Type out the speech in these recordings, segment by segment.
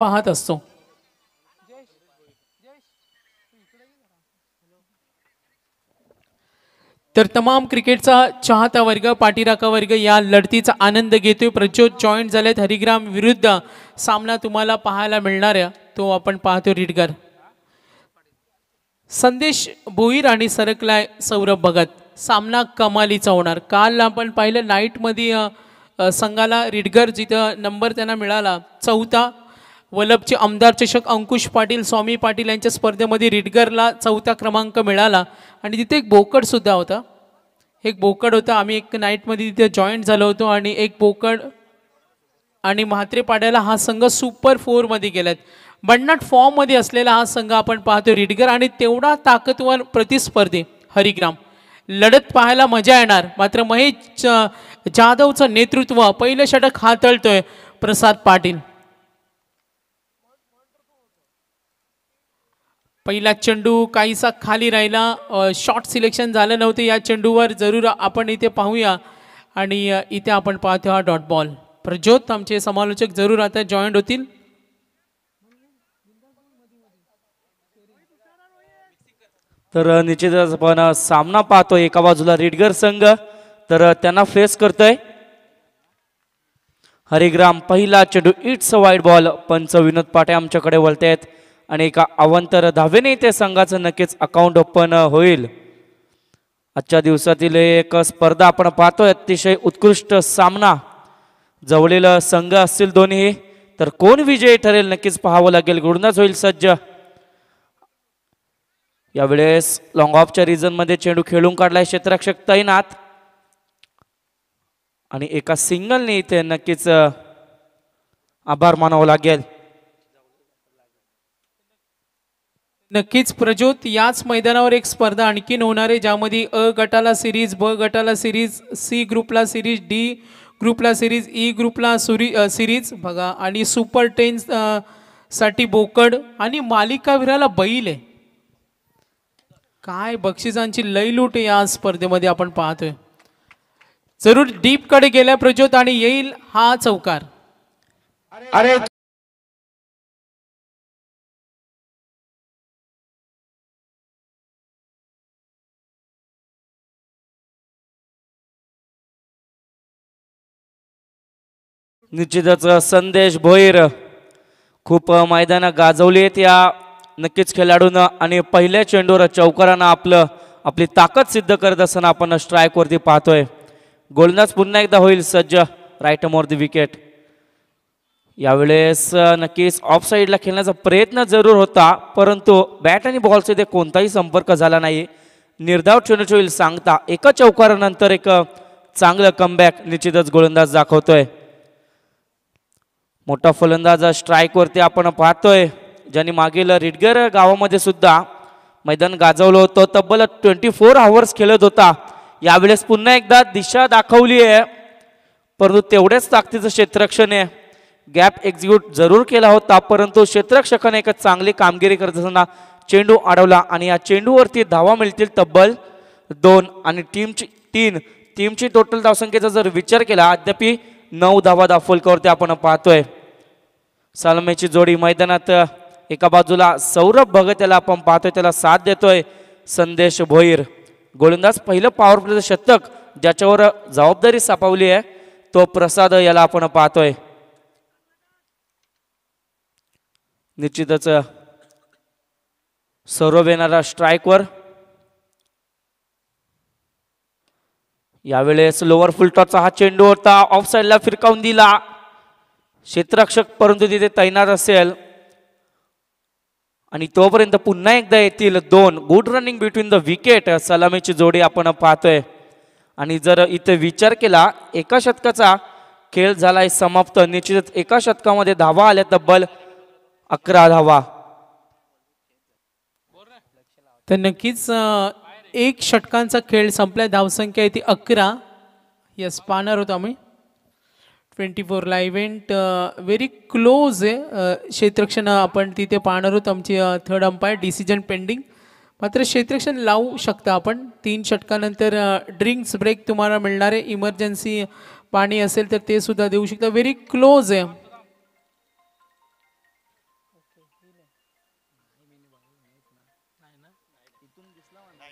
पाहत असतो. तर तमाम क्रिकेटचा चाहता वर्ग पाठीराखा वर्ग या लढतीचा आनंद घेतोय. प्रज्योत जॉईंट झालेत हरिग्राम विरुद्ध सामना तुम्हाला पाहायला मिळणार आहे तो आपण पाहतो. रिडगर संदेश भोईर आणि सरकलाय सौरभ भगत. सामना कमालीचा होणार. काल आपण पाहिलं नाईटमध्ये संघाला रिडगर जिथं नंबर त्यांना मिळाला चौथा. वल्लभचे आमदार चषक अंकुश पाटील स्वामी पाटील यांच्या स्पर्धेमध्ये रिडगरला चौथा क्रमांक मिळाला आणि तिथे एक बोकड सुद्धा होता. एक बोकड होता. आम्ही एक नाईटमध्ये तिथे जॉईंट झालो होतो आणि एक बोकड आणि म्हात्रे पाड्याला हा संघ सुपर 4मध्ये गेलात. बडनाट फॉर्ममध्ये असलेला हा संघ आपण पाहतो रिडगर आणि तेवढा ताकदवर प्रतिस्पर्धी हरिग्राम. लढत पाहायला मजा येणार. मात्र महेश जाधवचं नेतृत्व पहिलं षटक हाताळतोय प्रसाद पाटील. पहिला चेंडू काहीसा खाली राहिला. शॉर्ट सिलेक्शन झालं नव्हतं या चेंडूवर. जरूर आपण इथे पाहूया आणि इथे आपण पाहतो हा डॉट बॉल. प्रज्योत आमचे समालोचक जरूर आता जॉईंट होतील. तर निश्चितच आपण सामना पाहतोय. एका बाजूला रिडगर संघ तर त्यांना फेस करतोय हरिग्राम. पहिला चेंडू इट्स वाईड बॉल. पंच विनोद पाटे आमच्याकडे वळतायत आणि एका अवंतर धावेने ते संघाचं नक्कीच अकाउंट ओपन होईल. आजच्या दिवसातील एक स्पर्धा आपण पाहतोय. अतिशय उत्कृष्ट सामना. जवळील संघ असतील दोन्ही. तर कोण विजयी ठरेल नक्कीच पाहावं लागेल. गोलंदाज होईल सज्ज. यावेळेस लॉंग ऑफच्या रिजन मध्ये चेंडू खेळून काढलाय क्षेत्ररक्षक तैनात आणि एका सिंगलने इथे नक्कीच आभार मानावं लागेल. नक्कीच प्रज्योत याच मैदानावर एक स्पर्धा आणखीन होणार आहे ज्यामध्ये अ गटाला सिरीज, ब गटाला सिरीज, सी ग्रुपला सिरीज, डी ग्रुपला सिरीज, ई ग्रुपला सिरीज बघा आणि सुपर 10 साठी बोकड आणि मालिकावीराला बैल आहे. काय बक्षिसांची लयलूट या स्पर्धेमध्ये आपण पाहतोय. जरूर डीप कडे गेल्या प्रज्योत आणि येईल हा चौकार. अरे निश्चितच संदेश भोईर खूप मैदानं गाजवली आहेत या नक्कीच खेळाडून आणि पहिल्या चेंडूवर चौकारानं आपली ताकद सिद्ध करत असताना आपण स्ट्राईक वरती पाहतोय. गोलंदाज पुन्हा एकदा होईल सज्ज. Right more the wicket. यावेळेस नक्कीच ऑफ साईडला खेळण्याचा प्रयत्न जरूर होता परंतु बॅट आणि बॉलचा इथे कोणताही संपर्क झाला नाही. निर्धाव चेंडू होईल सांगता एका चौकारानंतर एक चांगलं कमबॅक निश्चितच गोलंदाज दाखवतोय. मोठा फलंदाज स्ट्राईक वरती आपण पाहतोय ज्यांनी मागील रिडगर गावामध्ये सुद्धा मैदान गाजवलं होतं. तब्बल 24 आवर्स खेळत होता. यावेळेस पुन्हा एकदा दिशा दाखवली आहे परंतु तेवढ्याच ताकदीचं क्षेत्ररक्षण आहे. गॅप एक्झिक्यूट जरूर केला होता परंतु क्षेत्ररक्षकाने एक चांगली कामगिरी करत असताना चेंडू अडवला आणि या चेंडूवरती धावा मिळतील तब्बल 2 आणि टीमची टोटल धावसंख्येचा जर विचार केला अद्याप 9 धावा फलकावरती आपण पाहतोय. सलामीची जोडी मैदानात एका बाजूला सौरभ भगत याला आपण पाहतोय त्याला साथ देतोय संदेश भोईर. गोलंदाज पहिलं पॉवर प्लेचं शतक ज्याच्यावर जबाबदारी सापावली आहे तो प्रसाद याला आपण पाहतोय. निश्चितच सौरभ येणारा स्ट्राईकवर. यावेळेस लोअर फुलटॉसचा हा चेंडू होता. ऑफ साईडला फिरकावून दिला क्षेत्ररक्षक परंतु तिथे तैनात असेल आणि तोपर्यंत पुन्हा एकदा येतील 2. Good running between the wicket. सलामीची जोडी आपण पाहतोय आणि जर इथे विचार केला एका शतकाचा खेळ झालाय समाप्त. निश्चितच एका शतकामध्ये धावा आल्या तब्बल 11 धावा. तर नक्कीच एक षटकांचा खेळ संपला. धावसंख्या आहे ती 11. यस पाहणार होतो आम्ही 24 ला इव्हेंट व्हेरी क्लोज आहे. क्षेत्ररक्षण आपण तिथे पाहणार आहोत. आमची थर्ड अंपायर डिसिजन पेंडिंग. मात्र क्षेत्ररक्षण लावू शकता आपण. 3 षटकानंतर ड्रिंक्स ब्रेक तुम्हाला मिळणार आहे. इमर्जन्सी पाणी असेल तर ते सुद्धा देऊ शकता. व्हेरी क्लोज आहे.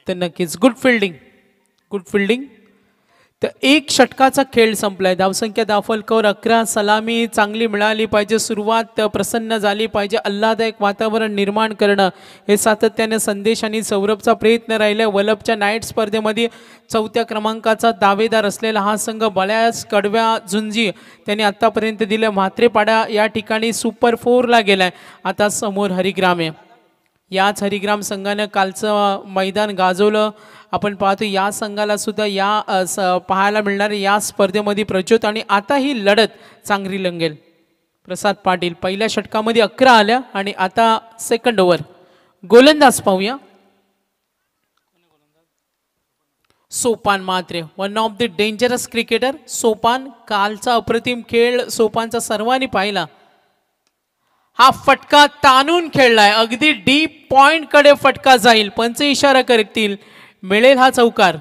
तर नक्कीच गुड फिल्डिंग. तर एक षटकाचा खेळ संपलाय. धावसंख्या धावफलकावर 11. सलामी चांगली मिळाली पाहिजे, सुरुवात प्रसन्न झाली पाहिजे, आल्हाददायक वातावरण निर्माण करणं हे सातत्याने संदेश आणि सौरभचा प्रयत्न राहिला. वलभच्या नाईट स्पर्धेमध्ये 4थ्या क्रमांकाचा दावेदार असलेला हा संघ बऱ्याच कडव्या झुंजी त्यांनी आतापर्यंत दिल्या. म्हात्रेपाडा या ठिकाणी सुपर 4ला गेलाय. आता समोर हरिग्राम आहे. याच हरिग्राम संघानं कालचं मैदान गाजवलं. आपण पाहतो या संघाला सुद्धा या पाहायला मिळणार या स्पर्धेमध्ये प्रचोत. आणि आता ही लढत चांगली रंगेल. प्रसाद पाटील पहिल्या षटकामध्ये 11 आल्या आणि आता सेकंड ओव्हर. गोलंदाज पाहूया. Sopan Mhatre, one of the dangerous cricketer. Sopan, कालचा अप्रतिम खेळ सोपानचा सर्वांनी पाहिला. हा फटका ताणून खेळलाय, अगदी डीप पॉइंट कडे फटका जाईल. पंच इशारा करतील, मिळेल हा चौकार.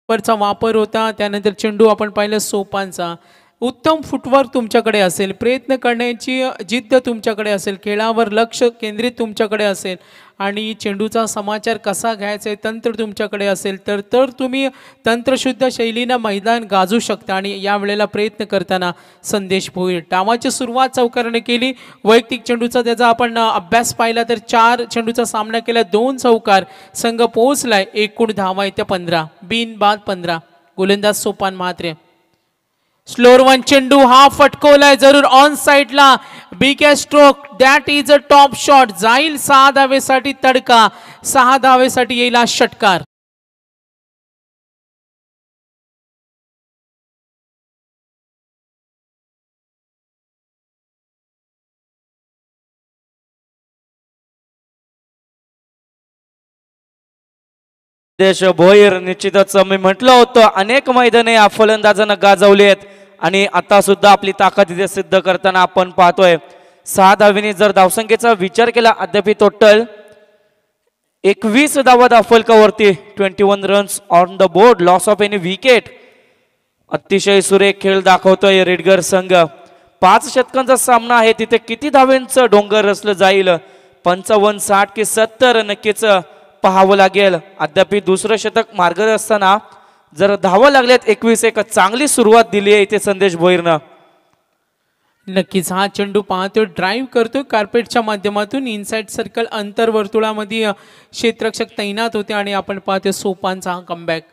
चा वापर होता. त्यानंतर चेंडू आपण पाहिलं सोपानचा. उत्तम फुटवर्क तुमच्याकडे असेल, प्रयत्न करण्याची जिद्द तुमच्याकडे असेल, खेळावर लक्ष केंद्रित तुमच्याकडे असेल आणि चेंडूचा समाचार कसा घ्यायचा आहे तंत्र तुमच्याकडे असेल तर तुम्ही तंत्रशुद्ध शैलीनं मैदान गाजू शकता. आणि यावेळेला प्रयत्न करताना संदेश भोईर डावाची सुरुवात चौकाराने केली. वैयक्तिक चेंडूचा त्याचा आपण अभ्यास पाहिला तर 4 चेंडूचा सामना केला, 2 चौकार. संघ पोहोचलाय. एकूण धावा येत्या 15, बिनबाद 15. गोलंदाज सोपान म्हात्रे. स्लोअर वन चेंडू हा फटकवलाय जरूर ऑन साइडला. Big stroke, that is a top shot. जाईल 6 धावेसाठी तडका, 6 धावेसाठी येईल हा षटकार. देश भोईर निश्चितच मी म्हटलं होतं अनेक मैदाने या फलंदाजांना गाजवली आहेत आणि आता सुद्धा आपली ताकद इथे सिद्ध करताना आपण पाहतोय. 6 धावेने जर धावसंख्येचा विचार केला अद्याप टोटल 21 धावा धावफलकावरती, 21 runs on the board, loss of any wicket. अतिशय सुरेख खेळ दाखवतोय रेडगर संघ. 5 षटकांचा सामना आहे, तिथे किती धावेंचं डोंगर रचलं जाईल, 55, 60 की 70 नक्कीच पाहावं लागेल. अद्याप दुसरं षटक मार्गावर असताना जर धावा लागल्यात 21, एक चांगली सुरुवात दिली आहे इथे संदेश भोईरनं. नक्कीच हा चेंडू पाहतोय, ड्राईव्ह करतोय कार्पेटच्या माध्यमातून. इनसाइड सर्कल अंतर्वर्तुळामध्ये क्षेत्ररक्षक तैनात होते आणि आपण पाहतोय सोपानचा हा कमबॅक.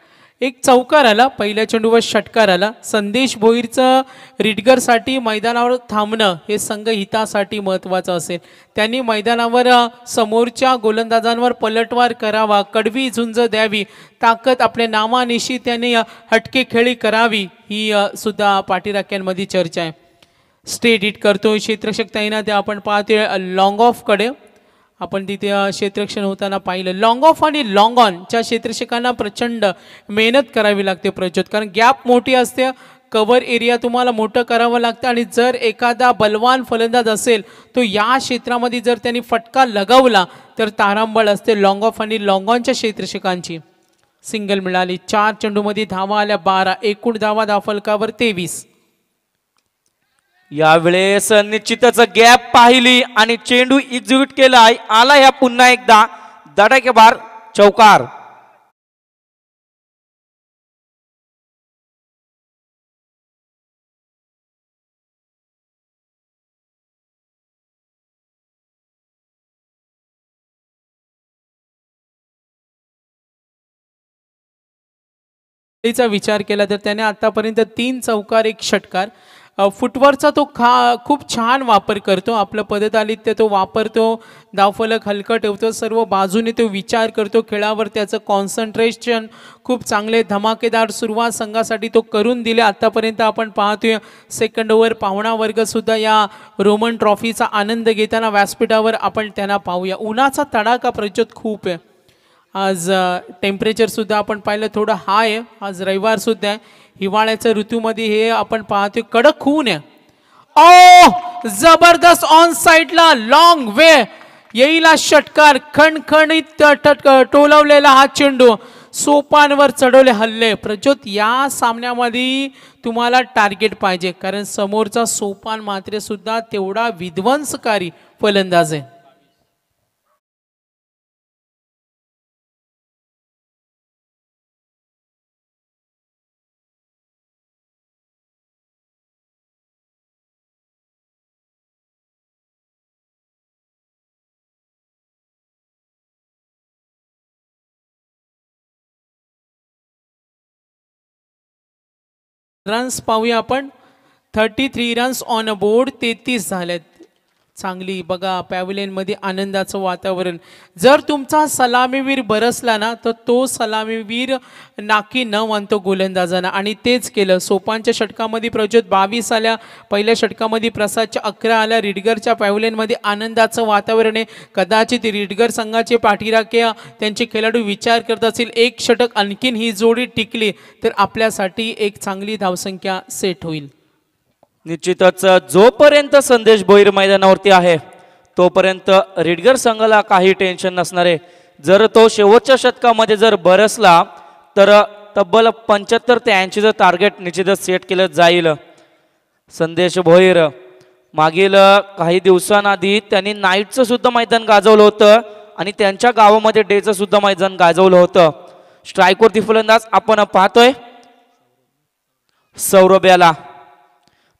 एक चौकार आला, पहिल्या चेंडूवर षटकार आला. संदेश भोईरचं रिडगरसाठी मैदानावर थांबणं हे संघ हितासाठी महत्त्वाचं असेल. त्यांनी मैदानावर समोरच्या गोलंदाजांवर पलटवार करावा, कडवी झुंज द्यावी, ताकद आपल्या नामानिशी त्यांनी हटके खेळी करावी, ही सुद्धा पाठीराख्यांमध्ये चर्चा आहे. स्ट्रेट हिट करतोय क्षेत्ररक्षक तैनात. आपण पाहतोय लॉंग ऑफ कडे, आपण तिथे क्षेत्ररक्षण होताना पाहिलं. लॉंग ऑफ आणि लॉंग ऑनच्या क्षेत्ररक्षकांना प्रचंड मेहनत करावी लागते प्रचोद, कारण गॅप मोठी असते, कव्हर एरिया तुम्हाला मोठं करावं लागतं. आणि जर एखादा बलवान फलंदाज असेल तो या क्षेत्रामध्ये जर त्यांनी फटका लगावला तर तारांबळ असते लॉंग ऑफ आणि लॉंग ऑनच्या क्षेत्ररक्षकांची. सिंगल मिळाली, 4 चेंडूमध्ये धावा आल्या 12, एकूण धावा धावफलकावर 23. यावेळेस निश्चितच गॅप पाहिली आणि चेंडू एक्झिक्यूट केला, आला ह्या पुन्हा एकदा धडाकेबार चौकार. विचार केला तर त्याने आतापर्यंत 3 चौकार 1 षटकार. फुटवर्कचा तो खूप छान वापर करतो, आपलं पदतालित्य तो वापरतो, धावफलक हलकं ठेवतो, सर्व बाजूने तो विचार करतो, खेळावर त्याचं कॉन्सन्ट्रेशन खूप चांगले धमाकेदार सुरुवात संघासाठी तो करून दिले. आतापर्यंत आपण पाहतोय सेकंड ओव्हर पाहुणा वर्ग सुद्धा या रोमन ट्रॉफीचा आनंद घेताना व्यासपीठावर आपण त्यांना पाहूया. उन्हाचा तडाखा प्रचोद खूप आहे. आज टेम्परेचर सुद्धा आपण पाहिलं थोडं हाय आहे, आज रविवार सुद्धा आहे. हिवाळ्याच्या ऋतूमध्ये हे आपण पाहतोय कडक ऊन आहे. ओ जबरदस्त ऑन साइडला लॉंग वे येईला षटकार खणखणीत टोलवलेला हा चेंडू सोपानवर चढवले हल्ले. प्रज्योत या सामन्यामध्ये तुम्हाला टार्गेट पाहिजे कारण समोरचा सोपान मात्र सुद्धा तेवढा विध्वंसकारी फलंदाज आहे. रन्स पाहूया आपण. 33 रन्स ऑन अ बोर्ड. 33 झालेत. चांगली बघा पॅव्हलियन मध्ये आनंदाचं वातावरण. जर तुमचा सलामीवीर बरसला ना तर तो सलामीवीर नाकी न मानतो गोलंदाजांना आणि तेच केलं. सोपानच्या षटकामध्ये प्रज्योत 22 आल्या. पहिल्या षटकामध्ये प्रसादच्या 11 आल्या. रिडगरच्या पॅव्हलियन मध्ये आनंदाचं वातावरण आहे. कदाचित रिडगर संघाचे पाठीराखे त्यांचे खेळाडू विचार करत असतील एक षटक आणखीन ही जोडी टिकली तर आपल्यासाठी एक चांगली धावसंख्या सेट होईल. निश्चितच जोपर्यंत संदेश भोईर मैदानावरती आहे तोपर्यंत रिडगर संघाला काही टेन्शन नसणार आहे. जर तो शेवटच्या षटकामध्ये जर बरसला तर तब्बल 75 ते 80 चं टार्गेट निश्चितच सेट केलं जाईल. संदेश भोईर मागील काही दिवसांआधी त्यांनी नाईटचं सुद्धा मैदान गाजवलं होतं आणि त्यांच्या गावामध्ये डेचं सुद्धा मैदान गाजवलं होतं. स्ट्राईकवरती फलंदाज आपण पाहतोय सौरभ याला.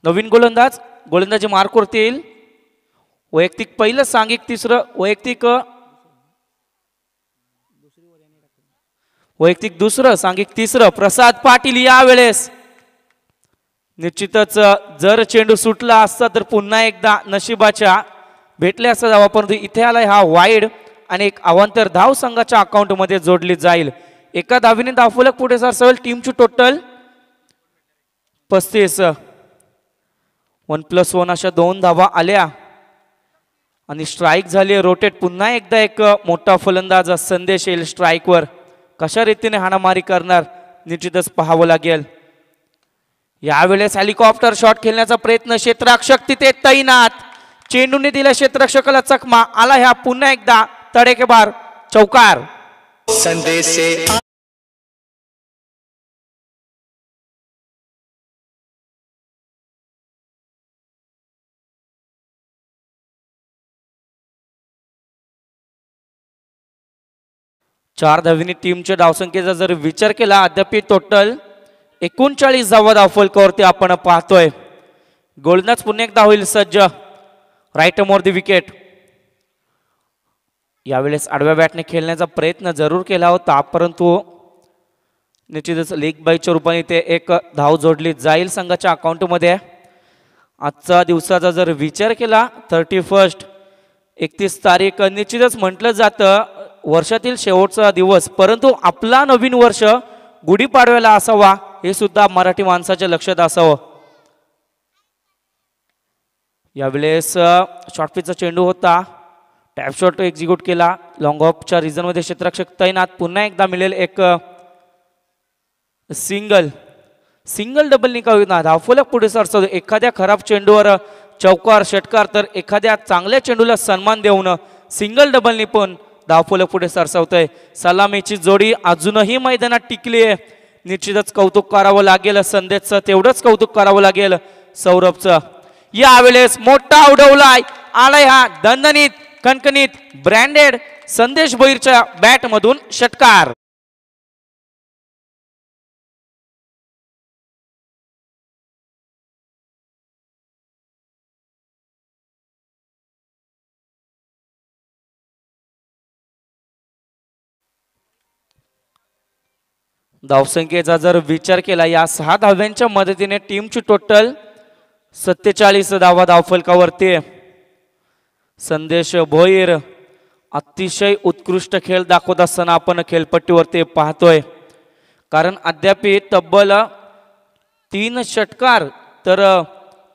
नवीन गोलंदाजी मार्कवरती येईल. वैयक्तिक पहिलं सांघिक तिसरं वैयक्तिक दुसरं सांघिक तिसरं. प्रसाद पाटील यावेळेस निश्चितच जर चेंडू सुटला असता तर पुन्हा एकदा नशिबाच्या भेटले असता धावा परंतु इथे आलाय हा वाईड आणि एक अवांतर धाव संघाच्या अकाउंट मध्ये जोडली जाईल. एका धावीने धावफलक पुढे सरसावेल. टीमची टोटल 35. 1+1 अशा 2 धावा आल्या आणि स्ट्राईक झाली. रोटेट पुन्हा एकदा एक मोठा फलंदाज संदेश येईल स्ट्राईकवर. कशा रीतीने हाणामारी करणार निश्चितच पाहावं लागेल. यावेळेस हेलिकॉप्टर शॉट खेळण्याचा प्रयत्न. क्षेत्ररक्षक तिथे तैनात. चेंडूने दिला क्षेत्ररक्षकाला चकमा. आला ह्या पुन्हा एकदा तडेकेबार चौकार. संदेश 4 धावींनी टीमच्या धावसंख्येचा जर विचार केला अद्याप टोटल 39 धावा धावफलकावरती आपण पाहतोय. गोलंदाज पुन्हा एकदा होईल सज्ज. Right more the wicket. यावेळेस आडव्या बॅटने खेळण्याचा प्रयत्न जरूर केला होता परंतु निश्चितच लेग बाईच्या रूपाने ते एक धाव जोडली जाईल संघाच्या अकाउंटमध्ये. आजचा दिवसाचा जर विचार केला 31 31 तारीख निश्चितच म्हटलं जातं वर्षातील शेवटचा दिवस परंतु आपला नवीन वर्ष गुढीपाडव्याला असावा हे सुद्धा मराठी माणसाच्या लक्षात असावं. यावेळेस शॉर्टपिचचा चेंडू होता. टॅप शॉट एक्झिक्यूट केला. लॉंग ऑफच्या रिझनमध्ये क्षेत्ररक्षक तैनात. पुन्हा एकदा मिळेल एक सिंगल डबल निकाल ना धावफलक पुढे सरसावतो. एखाद्या खराब चेंडूवर चौकार षटकार तर एखाद्या चांगल्या चेंडूला सन्मान देऊन सिंगल डबलनी पण धावफलक पुढे सरसावतोय. सलामीची जोडी अजूनही मैदानात टिकली आहे. निश्चितच कौतुक करावं लागेल संदेशचं. तेवढंच कौतुक करावं लागेल सौरभचं. यावेळेस मोठा उडवलाय. आलाय हा दणदणीत कणकणीत ब्रँडेड संदेश भोईरच्या बॅट मधून षटकार. धावसंख्येचा जर विचार केला या 6 धाव्यांच्या मदतीने टीमची टोटल 47 धावा धावफलकावरती. संदेश भोईर अतिशय उत्कृष्ट खेळ दाखवत असताना आपण खेळपट्टीवरती पाहतोय. कारण अद्याप तब्बल 3 षटकार तर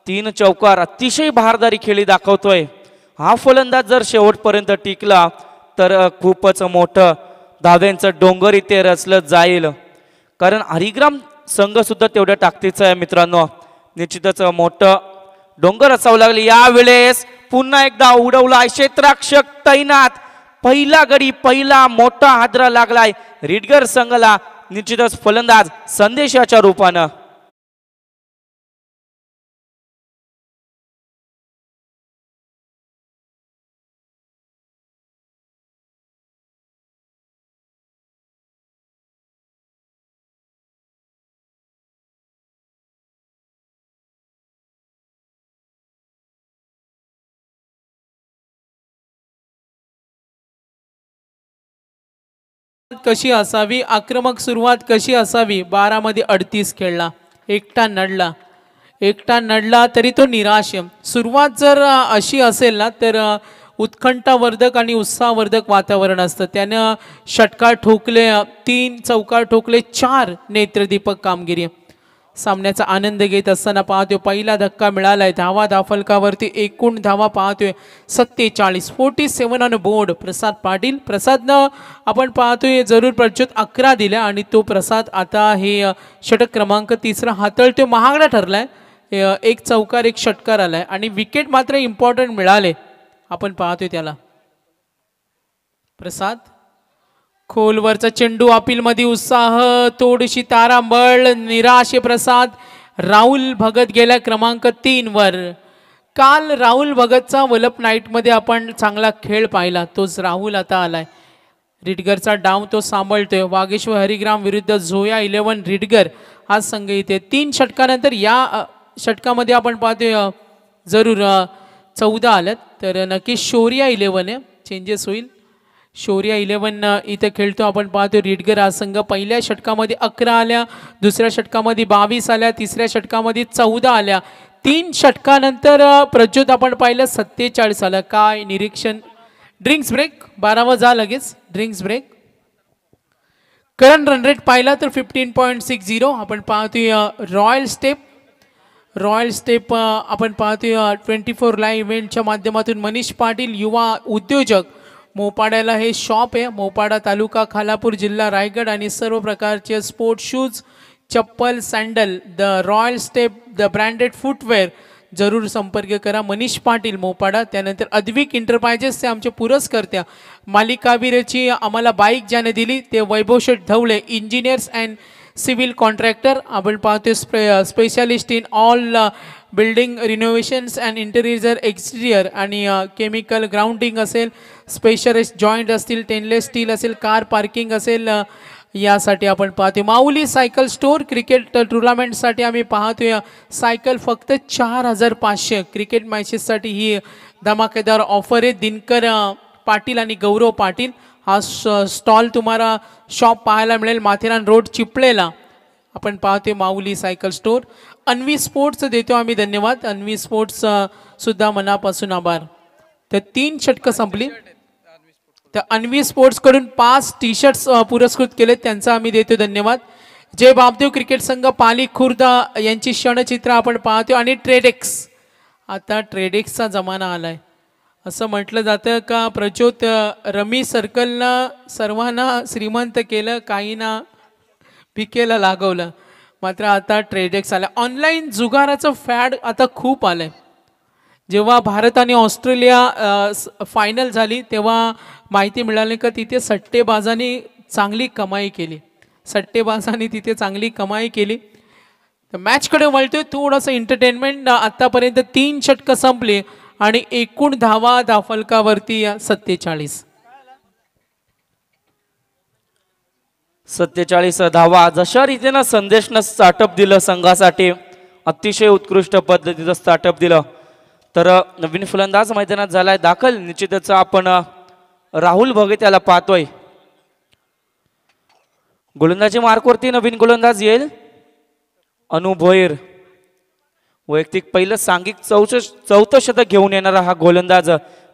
3 चौकार अतिशय बहारदारी खेळी दाखवतोय. हा फलंदाज जर शेवटपर्यंत टिकला तर खूपच मोठं धाव्यांचं डोंगर इथे रचलं जाईल. कारण हरिग्राम संघ सुद्धा तेवढ्या ताकदीचा आहे मित्रांनो. निश्चितच मोठं डोंगर असावं लागले. यावेळेस पुन्हा एकदा उडवलाय क्षेत्ररक्षक तैनात. पहिला गडी पहिला मोठा हादरा लागलाय रिडगर संघाला. निश्चितच फलंदाज संदेशाच्या रूपानं. कशी असावी, आक्रमक सुरुवात कशी असावी. 12 मध्ये 38 खेळला, एकटा नडला तरी तो निराश. सुरुवात जर अशी असेल ना तर उत्कंठावर्धक आणि उत्साहवर्धक वातावरण असतं. त्यानं षटकार ठोकले, 3 चौकार ठोकले, 4 नेत्रदीपक कामगिरी. सामन्याचा आनंद घेत असताना पाहतोय पहिला धक्का मिळालाय. धावफलकावरती एकूण धावा पाहतोय 47, 47 ऑन बोर्ड. प्रसाद पाटील, प्रसादनं आपण पाहतोय जरूर प्रच्युत 11 दिल्या आणि तो प्रसाद आता हे षटक क्रमांक 3 हाताळतोय. महागडा ठरलाय. एक चौकार एक षटकार आलाय आणि विकेट मात्र इम्पॉर्टंट मिळाले. आपण पाहतोय त्याला. प्रसाद खोलवरचा चेंडू अपील मध्ये उत्साह, थोडीशी तारांबळ, निराशे. प्रसाद राहुल भगत गेला क्रमांक 3 वर. काल राहुल भगतचा वलप नाईट मध्ये आपण चांगला खेळ पाहिला. तोच राहुल आता आलाय. रिडगरचा डाव तो सांभाळतोय. वागेश्वर हरिग्राम विरुद्ध झोया 11 रिडगर हा संघ इथे 3 षटकानंतर या षटकामध्ये आपण पाहतोय जरूर 14 आल्यात. तर नक्की शौर्या 11 आहे, चेंजेस होईल. शौर्या 11 इथे खेळतो. आपण पाहतो रिडगर हा संघ पहिल्या षटकामध्ये 11 आल्या, दुसऱ्या षटकामध्ये 22 आल्या, तिसऱ्या षटकामध्ये 14 आल्या. 3 षटकानंतर प्रज्योत आपण पाहिलं 47 आलं. काय निरीक्षण. ड्रिंक्स ब्रेक 12वा जा लगेच drinks break. Current run rate पाहिला तर 15.60. आपण पाहतोय रॉयल स्टेप आपण पाहतोय 24 लाईव्ह इव्हेंटच्या माध्यमातून मनीष पाटील युवा उद्योजक. मोपाड्याला हे शॉप आहे. मोपाडा तालुका, खालापूर जिल्हा रायगड आणि सर्व प्रकारचे स्पोर्ट शूज, चप्पल, sandal, the royal step, the branded footwear. जरूर संपर्क करा मनीष पाटील मोपाडा. त्यानंतर अद्विक एंटरप्राइजेस ते आमचे पुरस्कर्त्या. मालिकावीरची आम्हाला बाईक ज्याने दिली ते Vaibhav Sheth Dhawale, engineers and civil contractor. आपण पाहतोय specialist in all building renovations and interior exterior आणि केमिकल ग्राउंडिंग असेल, स्पेशलिस्ट जॉईंट असतील, टेनलेस स्टील असेल, कार पार्किंग असेल, यासाठी आपण पाहतोय. Mauli cycle store. क्रिकेट टुर्नामेंटसाठी आम्ही पाहतोय सायकल फक्त 4500. क्रिकेट मॅचेससाठी ही धमाकेदार ऑफर आहे. दिनकर पाटील आणि गौरव पाटील हा स्टॉल तुम्हाला शॉप पाहायला मिळेल माथेरान रोड चिपळेला. आपण पाहतोय Mauli cycle store. Anvi sports देतो आम्ही धन्यवाद. अन्वी स्पोर्ट्स सुद्धा मनापासून आभार. तर 3 षटकं संपली. तर अन्वी स्पोर्ट्स कडून 5 टी-शर्ट्स पुरस्कृत केलेत, त्यांचा आम्ही देतो धन्यवाद. जय बापदेव क्रिकेट संघ पाली खुर्द यांची क्षणचित्र आपण पाहतोय. आणि ट्रेडेक्स, आता ट्रेडेक्सचा जमाना आलाय असं म्हटलं जातं का प्रज्योत. रमी सर्कलनं सर्वांना श्रीमंत केलं, काहींना पिकेला लागवलं. मात्र आता ट्रेडेक्स आला. ऑनलाईन जुगाराचं फॅड आता खूप आलंय. जेव्हा भारत आणि ऑस्ट्रेलिया फायनल झाली तेव्हा माहिती मिळाली का तिथे सट्टेबाजांनी चांगली कमाई केली. तर मॅचकडे वळतोय. थोडंसं एंटरटेनमेंट. आतापर्यंत 3 षटकं संपली आणि एकूण धावफलकावरती 47 धावा. जशा रीतीनं संदेशनं स्टार्टअप दिलं संघासाठी, अतिशय उत्कृष्ट पद्धतीचं स्टार्टअप दिलं. तर नवीन फलंदाज मैदानात झालाय दाखल. निश्चितच आपण राहुल भगत याला पाहतोय. गोलंदाजी मार्कवरती नवीन गोलंदाज येईल अनु भोईर. वैयक्तिक पहिलं सांघिक 4थं शतक घेऊन येणारा हा गोलंदाज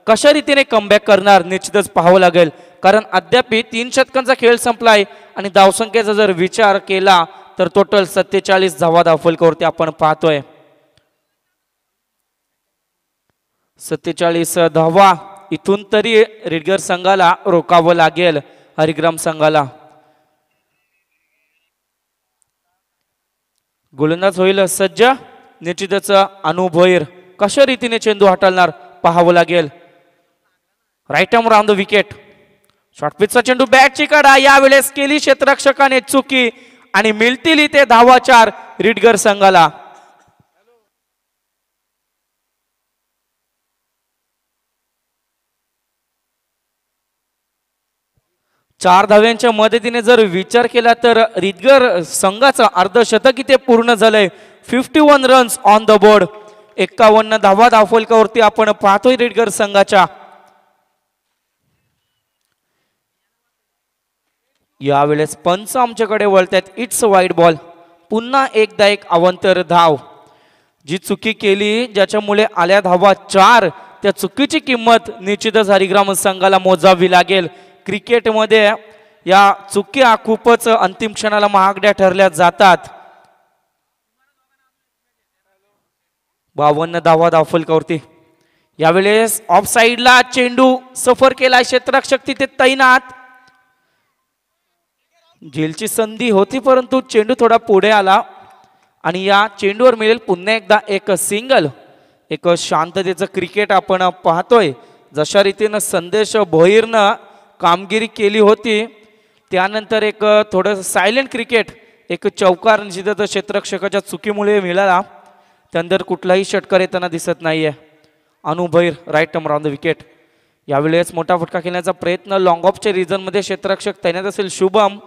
कशा रीतीने कमबॅक करणार निश्चितच पाहावं लागेल. कारण अद्याप 3 षटकांचा खेळ संपलाय आणि धावसंख्येचा जर विचार केला तर टोटल 47 धावा धावफलकावरती आपण पाहतोय. 47 धावा. इथून तरी रिडगर संघाला रोकावं लागेल हरिग्राम संघाला. गोलंदाज होईल सज्ज. निश्चितच अनुभोईर कशा रीतीने चेंडू हाताळणार पाहावं लागेल. Right arm round the wicket. Short पिचचा चेंडू बॅटची कडा. यावेळेस केली क्षेत्ररक्षकाने चुकी आणि मिळतील इथे धावा 4 रिडगर संघाला. चार धाव्यांच्या मदतीने जर विचार केला तर रिडगर संघाचं अर्धशतक इथे पूर्ण झालंय. 51 रन्स ऑन द बोर्ड. 51 धावा धावफलकावरती आपण पाहतोय रिडगर संघाच्या. यावेळेस पंच आमच्याकडे वळतात. It's wide ball. पुन्हा एकदा एक अवंतर धाव. जी चुकी केली ज्याच्यामुळे आल्या धावा 4 त्या चुकीची किंमत निश्चितच हरिग्राम संघाला मोजावी लागेल. क्रिकेटमध्ये या चुक्या खूपच अंतिम क्षणाला महागड्या ठरल्या जातात. 52 धावा धावफलकावरती. यावेळेस ऑफ साइडला चेंडू सफर केला. क्षेत्ररक्षक तिथे तैनात. झेलची संधी होती परंतु चेंडू थोडा पुढे आला आणि या चेंडूवर मिळेल पुन्हा एकदा एक सिंगल. एक शांततेचं क्रिकेट आपण पाहतोय. जशा रीतीनं संदेश भोईरनं कामगिरी केली होती त्यानंतर एक थोडं सायलेंट क्रिकेट. एक चौकार निश्चितच क्षेत्ररक्षकाच्या चुकीमुळे मिळाला. त्यानंतर कुठलाही षटकार येताना दिसत नाहीये. अनुभैर right arm round the wicket. यावेळेस मोठा फटका खेळण्याचा प्रयत्न. लॉंग ऑफच्या रिझनमध्ये क्षेत्ररक्षक तैनात असेल शुभम.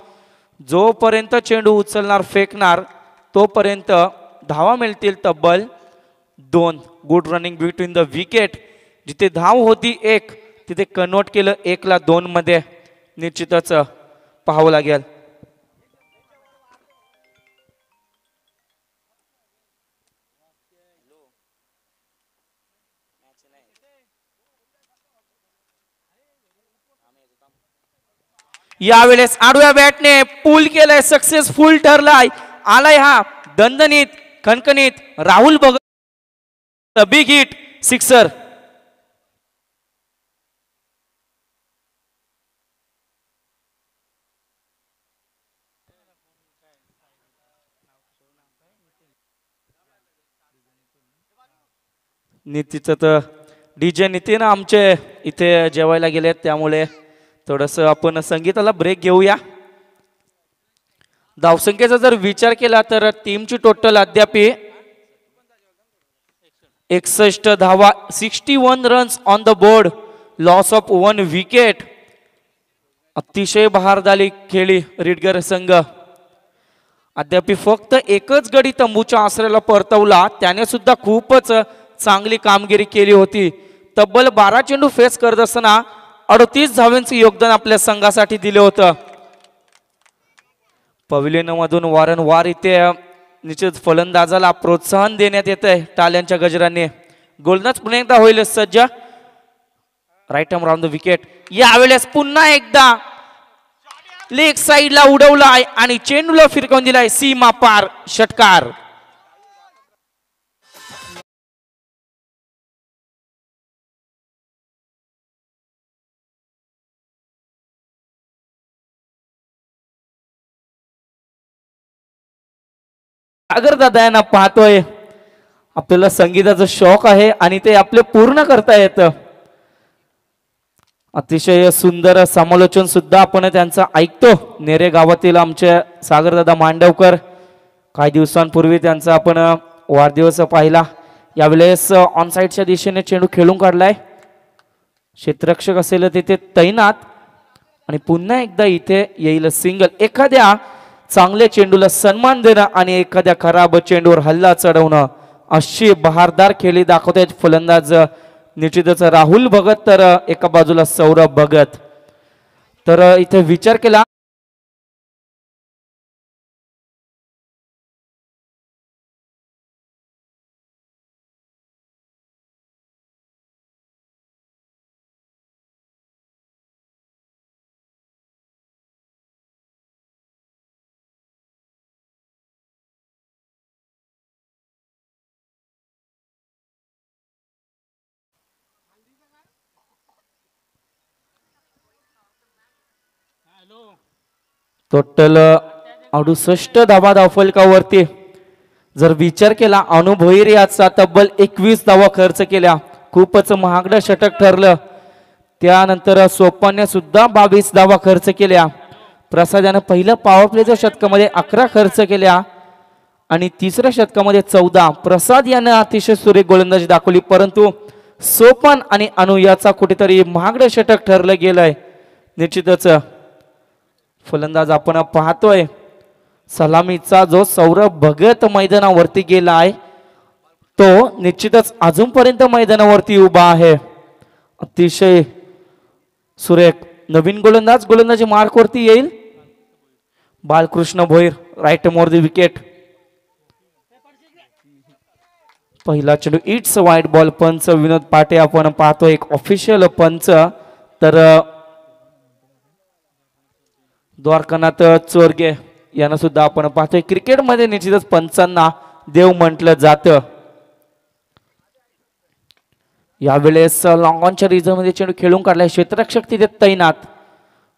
जोपर्यंत चेंडू उचलणार फेकणार तोपर्यंत धावा मिळतील तब्बल 2. Good running between the wicket. जिथे धाव होती 1 तिथे कन्वर्ट केलं 1ला 2 मध्ये. निश्चितच पाहावं लागेल. यावेळेस आडव्या बॅटने पूल केलाय. सक्सेसफुल ठरलाय. आलाय हा दणदणीत खणखणीत Rahul Bhagat. Big hit sixer. नितीच डीजे नितीन आमचे इथे जेवायला गेलेत त्यामुळे थोडस आपण संगीताला ब्रेक घेऊया. धावसंख्येचा जर विचार केला तर टीमची टोटल अद्याप 61 धावा. 61 runs on the board. Loss of 1 wicket. अतिशय बहारदारी खेळी रिडगर संघ. अद्याप फक्त एकच गडी तंबूच्या आसऱ्याला परतवला. त्याने सुद्धा खूपच चांगली कामगिरी केली होती. तब्बल 12 चेंडू फेस करत असताना 38 धावांचे योगदान आपल्या संघासाठी दिले होतं. पवेलियन मधून वारंवार इथे निश्चित फलंदाजाला प्रोत्साहन देण्यात येत आहे टाळ्यांच्या गजराने. गोलंदाज पुन्हा एकदा होईल सज्ज. Right arm round the wicket. यावेळेस पुन्हा एकदा लेग साइडला उडवलाय आणि चेंडूला फिरकावून दिलाय सीमा पार. षटकार. सागर दादा यांना पाहतोय. आपल्याला संगीताचा शौक आहे आणि ते आपले पूर्ण करता येतं. अतिशय सुंदर समालोचन सुद्धा आपण त्यांचं ऐकतो. नेरे गावातील आमचे सागरदादा मांडवकर. काही दिवसांपूर्वी त्यांचा आपण वाढदिवस पाहिला. यावेळेस ऑन साइडच्या दिशेने चेंडू खेळून काढलाय. क्षेत्ररक्षक असेल तिथे तैनात आणि पुन्हा एकदा इथे येईल सिंगल. एखाद्या चांगल्या चेंडूला सन्मान देणं आणि एखाद्या खराब चेंडूवर हल्ला चढवणं अशी बहारदार खेळी दाखवत आहेत फलंदाज निश्चितच राहुल भगत तर एका बाजूला सौरभ भगत. तर इथे विचार केला टोटल 68 धावा धावफलकावरती जर विचार केला अनु भोईर याचा तब्बल 21 धावा खर्च केल्या, खूपच महागडं षटक ठरलं. त्यानंतर सोपाने सुद्धा 22 धावा खर्च केल्या. प्रसाद यानं पहिल्या पॉवर प्लेच्या षटकामध्ये 11 खर्च केल्या आणि तिसऱ्या षटकामध्ये 14. प्रसाद यानं अतिशय सुरेख गोलंदाजी दाखवली, परंतु सोपान आणि अनु याचा कुठेतरी महागडं षटक ठरलं गेलंय. निश्चितच फलंदाज आपण पाहतोय सलामीचा जो सौरभ भगत मैदानावरती गेला आहे तो निश्चितच अजूनपर्यंत मैदानावरती उभा आहे. अतिशय सुरेख नवीन गोलंदाज गोलंदाजी मार्कवरती येईल. Balkrishna Bhoir right more the wicket. पहिला चेंडू इट्स वाईट बॉल. पंच विनोद पाटे आपण पाहतो एक ऑफिशियल पंच. तर द्वारकानाथ चोरगे यांना सुद्धा आपण पाहतोय. क्रिकेटमध्ये निश्चितच पंचांना देव म्हटलं जातं. यावेळेस लॉंग ऑनच्या रिझर्व मध्ये चेंडू खेळून काढलाय. क्षेत्ररक्षक तिथे तैनात.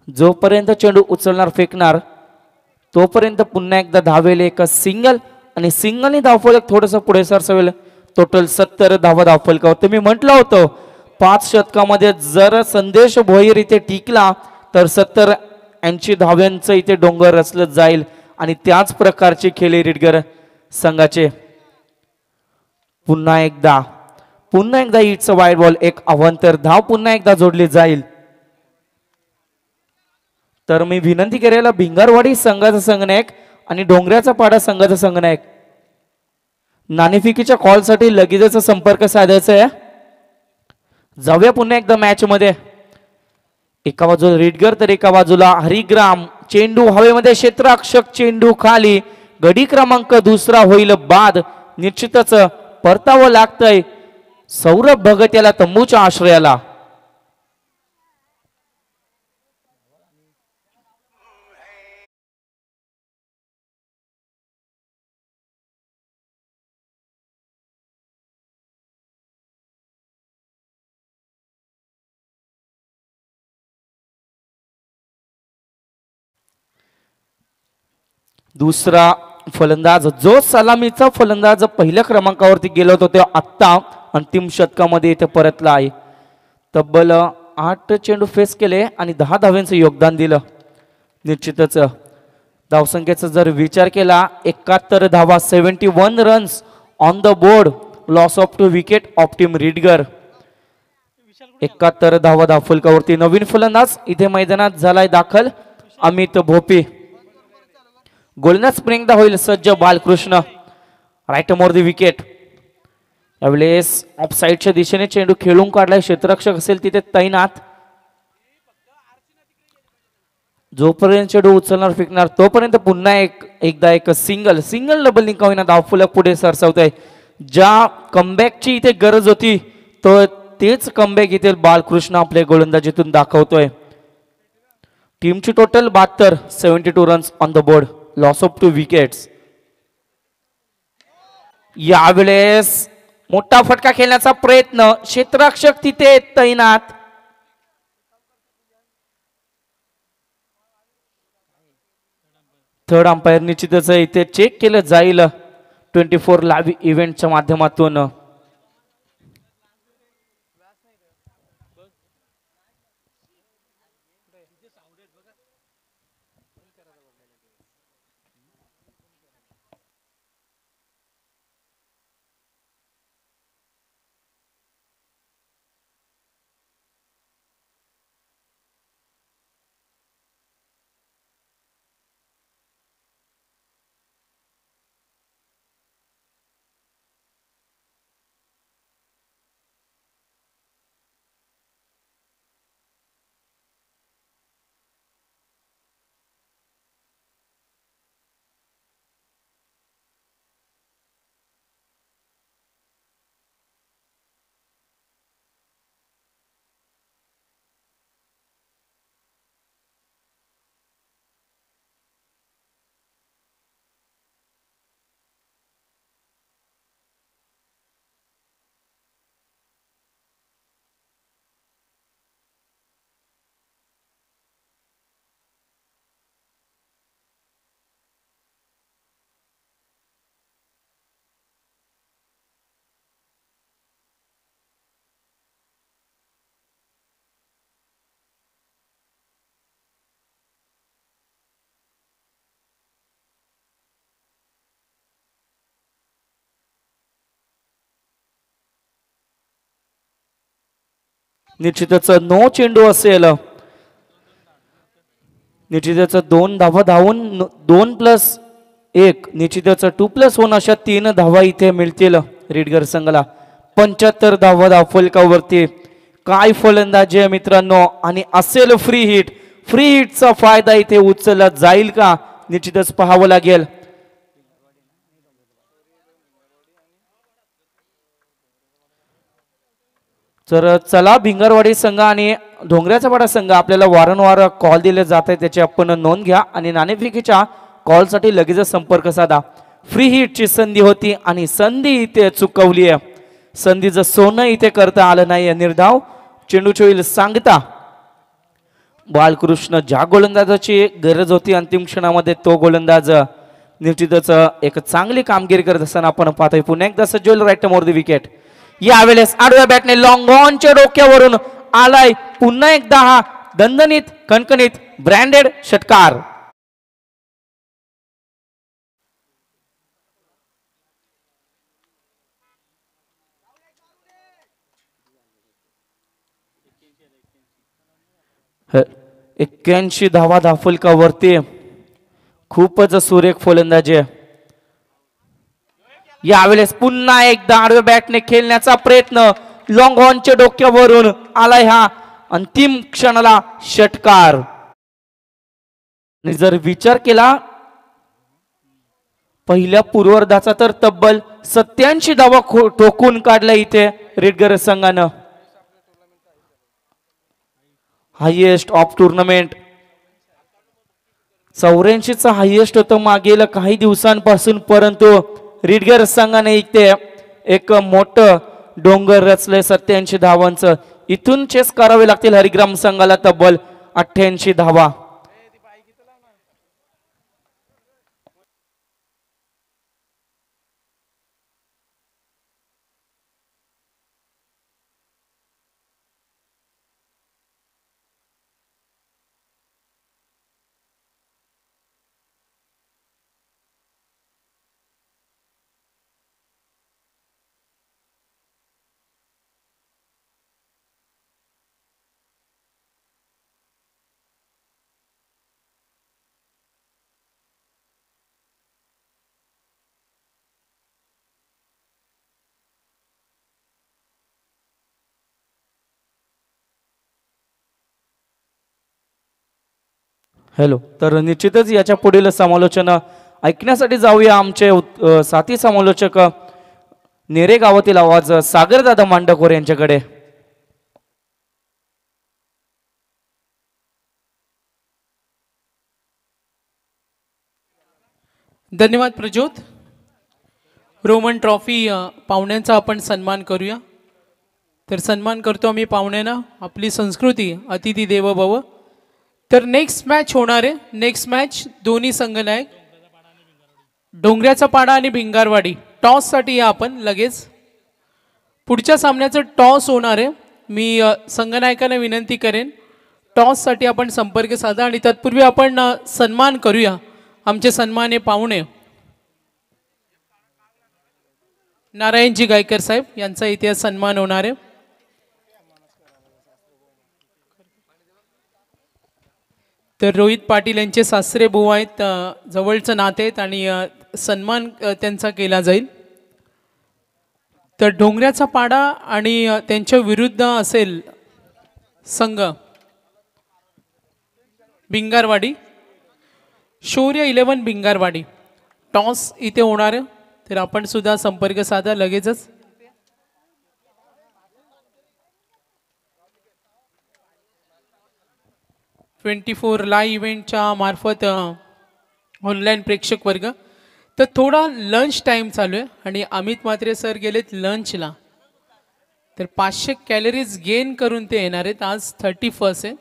जोपर्यंत चेंडू उचलणार फेकणार तोपर्यंत पुन्हा एकदा धावेल एक सिंगल आणि सिंगलनी धावफलक थोडस पुढे सरसवेल. टोटल 70 धावा धावफलकावर. मी म्हटलं होतं 5 षटकामध्ये जर संदेश भोईर इथे टिकला तर 70-80 धाव्यांचं इथे डोंगर रचलं जाईल आणि त्याच प्रकारचे खेळले रिडगर संघाचे. पुन्हा एकदा इट्स वाईड बॉल. एक अवांतर धाव पुन्हा एकदा जोडली जाईल. तर मी विनंती करेल भिंगारवाडी संघाचा संघनायक आणि डोंगऱ्याचा पाडा संघाचा संघनायक नाणेफेकीच्या कॉलसाठी लगेचच संपर्क साधायचा आहे. जाऊया पुन्हा एकदा मॅच मध्ये. एका बाजूला रिडगर तर एका बाजूला हरिग्राम. चेंडू हवेमध्ये, क्षेत्ररक्षक चेंडू खाली. गडी क्रमांक दुसरा होईल बाद. निश्चितच परतावं लागतंय सौरभ भगत याला तंबूच्या आश्रयाला. दुसरा फलंदाज जो सलामीचा फलंदाज पहिल्या क्रमांकावरती गेलो होतो तो आत्ता अंतिम षटकामध्ये इथे परतला आहे. तब्बल 8 चेंडू फेस केले आणि 10 धाव्यांचं योगदान दिलं. निश्चितच धावसंख्येचा जर विचार केला 71 धावा 71 runs on the board. Loss of 2 wicket of team Ridgar. 71 धावा धावफलकावरती. नवीन फलंदाज इथे मैदानात झालाय दाखल अमित भोपी. गोलंदाज स्प्रिंगदा होईल सज्ज Balkrishna. Right more the wicket. यावेळेस ऑफ साईडच्या दिशेने चेंडू खेळून काढलाय. क्षेत्ररक्षक असेल तिथे तैनात. जोपर्यंत चेंडू उचलणार फेकणार तोपर्यंत पुन्हा एकदा एक सिंगल डबल का होईना धावफलक पुढे सरसावत आहे. ज्या कमबॅकची इथे गरज होती तो तेच कमबॅक इथे बालकृष्ण आपल्या गोलंदाजीतून दाखवतोय. टीमची total 72 72 runs on the board. Loss of 2 wickets. यावेळेस मोठा फटका खेळण्याचा प्रयत्न. क्षेत्ररक्षक तिथे तैनात. थर्ड अंपायर निश्चितच इथे चेक केलं जाईल 24 लाईव्ह इव्हेंटच्या माध्यमातून. निश्चितच नो चेंडू असेल. निश्चितच 2 धावा धावून 2+1 निश्चितच 2+1 अशा 3 धावा इथे मिळतील रेडगर संघाला. 75 धावा धावफलकावरती. काय फलंदाजी आहे मित्रांनो, आणि असेल फ्री हिट. फ्री हिटचा फायदा इथे उचलला जाईल का, निश्चितच पाहावं लागेल. तर चला, भिंगरवाडी संघ आणि ढोंगऱ्याचा पाडा संघ आपल्याला वारंवार कॉल दिले जात आहे, त्याची आपण नोंद घ्या आणि नाणेफेकीच्या कॉलसाठी लगेच संपर्क साधा. फ्री हिटची संधी होती आणि संधी इथे चुकवली आहे. संधीचं सोनं इथे करता आलं नाही. निर्धाव चेंडूची होईल सांगता. बालकृष्ण ज्या गोलंदाजाची गरज होती अंतिम क्षणामध्ये तो गोलंदाज निश्चितच एक चांगली कामगिरी करत असताना आपण पाहतोय. पुन्हा एकदा सज्जल राईट मोर द विकेट. यावेळेस आडव्या बॅटने लॉंग ऑनच्या डोक्यावरून आलाय पुन्हा एकदा हा दणदणीत कणकणीत ब्रँडेड षटकार. ह 81 धावा धावफलकावरती. खूपच सुरेख फलंदाजी आहे. यावेळेस पुन्हा एकदा आडव्या बॅटने खेळण्याचा प्रयत्न. लॉंग ऑनच्या डोक्यावरून आलाय हा अंतिम क्षणाला षटकार. जर विचार केला पहिल्या पूर्वार्धाचा तर तब्बल 87 धावा ठोकून काढला इथे रेडगर संघानं. हायेस्ट ऑफ टुर्नामेंट 84चा हायेस्ट होतं मागील काही दिवसांपासून, परंतु रेडगर संघाने इथे एक मोठं डोंगर रचलंय 87 धावांचं. इथून चेस करावे लागतील हरिग्राम संघाला तब्बल 88 धावा. हॅलो, तर निश्चितच याच्या पुढील समालोचन ऐकण्यासाठी जाऊया आमचे साथी समालोचक नेरे गावातील आवाज सागरदादा मांडकोर यांच्याकडे. धन्यवाद प्रज्योत. रोमन ट्रॉफी पाहुण्यांचा आपण सन्मान करूया. तर सन्मान करतो आम्ही पाहुण्यांना. आपली संस्कृती अतिथी देवो भव. तर नेक्स्ट मॅच होणार आहे. नेक्स्ट मॅच दोन्ही संघनायक डोंगऱ्याचा पाडा आणि भिंगारवाडी. टॉससाठी या आपण लगेच. पुढच्या सामन्याचं टॉस होणार आहे. मी संघनायकांना विनंती करेन टॉससाठी आपण संपर्क साधा आणि तत्पूर्वी आपण सन्मान करूया आमचे सन्माननीय पाहुणे नारायणजी गायकर साहेब यांचा इथे सन्मान होणार आहे. तर रोहित पाटील यांचे सासरे बुवा आहेत, जवळचं नाते आहेत आणि सन्मान त्यांचा केला जाईल. तर डोंगऱ्याचा पाडा आणि त्यांच्या विरुद्ध असेल संघ भिंगारवाडी. शौर्य 11 भिंगारवाडी. टॉस इथे होणार आहे. तर आपण सुद्धा संपर्क साधा लगेचच. ट्वेंटी4 लाईव्ह इव्हेंटच्या मार्फत ऑनलाईन प्रेक्षक वर्ग. तर थोडा लंच टाइम चालू आहे आणि अमित म्हात्रे सर गेलेत लंचला. तर 500 कॅलरीज गेन करून ते येणार आहेत. आज 31 आहे.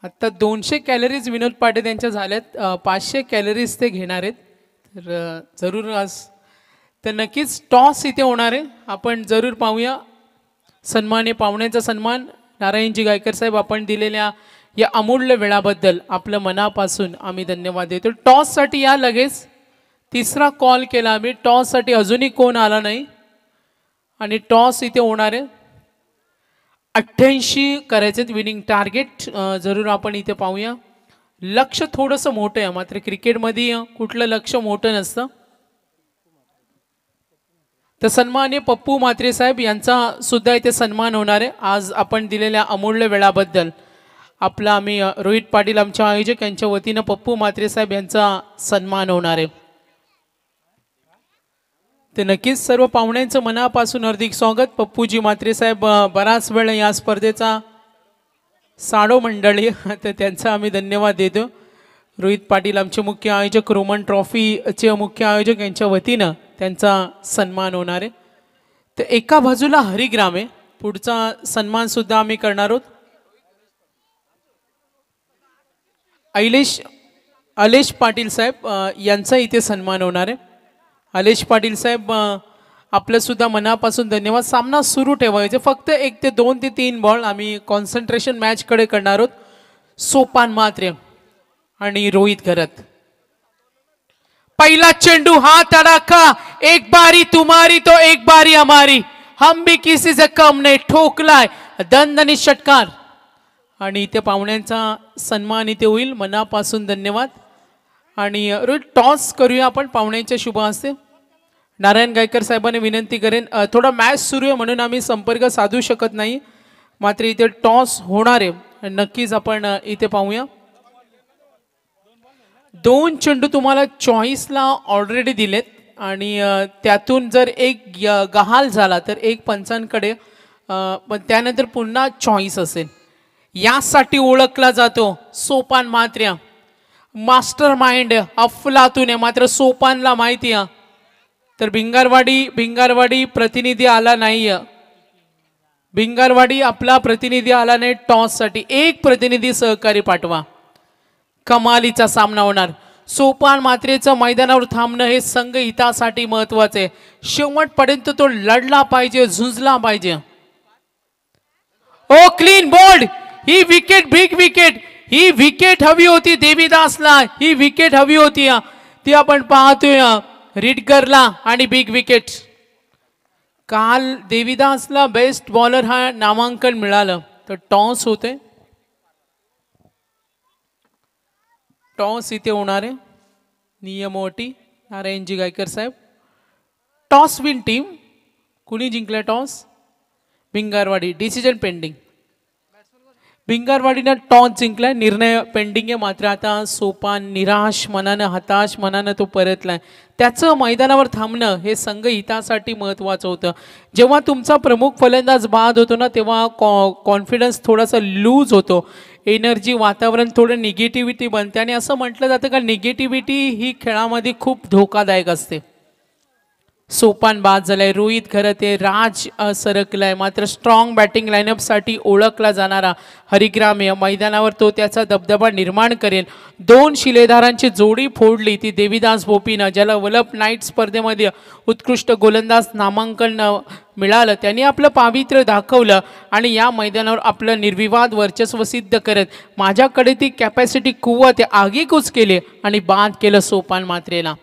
आता 200 कॅलरीज विनोद पाटे त्यांच्या झाल्यात. 500 कॅलरीज ते घेणार आहेत. तर जरूर आज तर नक्कीच टॉस इथे होणार आहे. आपण जरूर पाहूया. सन्मान्य पाहुण्यांचा सन्मान नारायणजी गायकर साहेब, आपण दिलेल्या या अमूल्य वेळाबद्दल आपलं मनापासून आम्ही धन्यवाद देतो. टॉससाठी या लगेच. तिसरा कॉल केला आम्ही टॉससाठी, अजूनही कोण आला नाही आणि टॉस इथे होणार आहे. 88 करायचे विनिंग टार्गेट. जरूर आपण इथे पाहूया. लक्ष थोडंसं मोठं आहे, मात्र क्रिकेटमध्ये कुठलं लक्ष मोठं नसतं. तर सन्माननीय पप्पू म्हात्रे साहेब यांचा सुद्धा इथे सन्मान होणार आहे. आज आपण दिलेल्या अमूल्य वेळाबद्दल आपला आम्ही रोहित पाटील आमच्या आयोजक यांच्या वतीनं पप्पू म्हात्रे साहेब यांचा सन्मान होणार आहे. ते नक्कीच सर्व पाहुण्यांचं मनापासून हार्दिक स्वागत. पप्पूजी म्हात्रे साहेब बराच वेळ या स्पर्धेचा साडो मंडळी, तर त्यांचा आम्ही धन्यवाद देतो. रोहित पाटील आमचे मुख्य आयोजक, रोमन ट्रॉफीचे मुख्य आयोजक यांच्या वतीनं त्यांचा सन्मान होणार आहे. तर एका बाजूला हरिग्राम आहे, पुढचा सन्मान सुद्धा आम्ही करणार आहोत. अलेश पाटील साहेब यांचा इथे सन्मान होणार आहे. अलेश पाटील साहेब आपलं सुद्धा मनापासून धन्यवाद. सामना सुरू ठेवायचे, फक्त 1 ते 2 ते 3 बॉल आम्ही कॉन्सन्ट्रेशन मॅच कडे करणार आहोत. सोपान म्हात्रे आणि रोहित घरत. पहिला चेंडू, हा तडाखा, एक बारी तुम्हारी तो एक बारी हमारी, हम भी किसी से कम नहीं, ठोकलाय दणदणीत षटकार. आणि इथे पाहुण्यांचा सन्मान इथे होईल. मनापासून धन्यवाद. आणि रोहित टॉस करूया आपण पाहुण्यांच्या शुभ हस्ते. नारायण गायकर साहेबांनी विनंती करेन, थोडा मॅच सुरू आहे म्हणून आम्ही संपर्क साधू शकत नाही, मात्र इथे टॉस होणार आहे. नक्कीच आपण इथे पाहूया. 2 चेंडू तुम्हाला चॉईसला ऑलरेडी दिलेत आणि त्यातून जर एक गहाल झाला तर एक पंचांकडे, पण त्यानंतर पुन्हा चॉईस असेल. यासाठी ओळखला जातो सोपान म्हात्रे. मास्टर माइंड अफलातून आहे, मात्र सोपानला माहिती आहे. तर भिंगारवाडी प्रतिनिधी आला नाही. भिंगारवाडी आपला प्रतिनिधी आला नाही टॉस साठी. एक प्रतिनिधी सहकारी पाठवा. कमालीचा सामना होणार. सोपान म्हात्रेचं मैदानावर थांबणं हे संघ हितासाठी महत्वाचे. शेवटपर्यंत तो लढला पाहिजे, झुंजला पाहिजे. ओ क्लीन बोल्ड, ही विकेट, बिग विकेट, ही विकेट हवी होती देवीदासला, ही विकेट हवी होती. ती आपण पाहतोय रिडगरला आणि बिग विकेट. काल देवीदासला बेस्ट बॉलर हा नामांकन मिळालं. तर टॉस होते, टॉस इथे होणार आहे. नियम अटी Narayanji Gaikar Saheb. Toss win team. कुणी जिंकला टॉस? भिंगारवाडी. Decision pending. भिंगारवाडीनं टॉस जिंकलाय, निर्णय पेंडिंग आहे. मात्र आता सोपान निराश मनानं, हताश मनानं तो परतलाय. त्याचं मैदानावर थांबणं हे संघ हितासाठी महत्वाचं होतं. जेव्हा तुमचा प्रमुख फलंदाज बाद होतो ना, तेव्हा कॉन्फिडन्स थोडासा लूज होतो, एनर्जी, वातावरण थोडं निगेटिव्हिटी बनते. आणि असं म्हटलं जातं का निगेटिव्हिटी ही खेळामध्ये खूप धोकादायक असते. सोपान बाद झालाय, रोहित घरते, राज सरकलाय. मात्र स्ट्रॉंग बॅटिंग लाईनअपसाठी ओळखला जाणारा हरिग्राम या मैदानावर तो त्याचा दबदबा निर्माण करेल. 2 शिलेदारांची जोडी फोडली ती देवीदास भोपीनं, ज्याला वलप नाईट स्पर्धेमध्ये उत्कृष्ट गोलंदाज नामांकन मिळालं. त्यांनी आपलं पावित्र्य दाखवलं आणि या मैदानावर आपलं निर्विवाद वर्चस्व सिद्ध करत माझ्याकडे ती कॅपॅसिटी, कुवत आगीकूच केली आणि बाद केलं सोपान म्हात्रेला.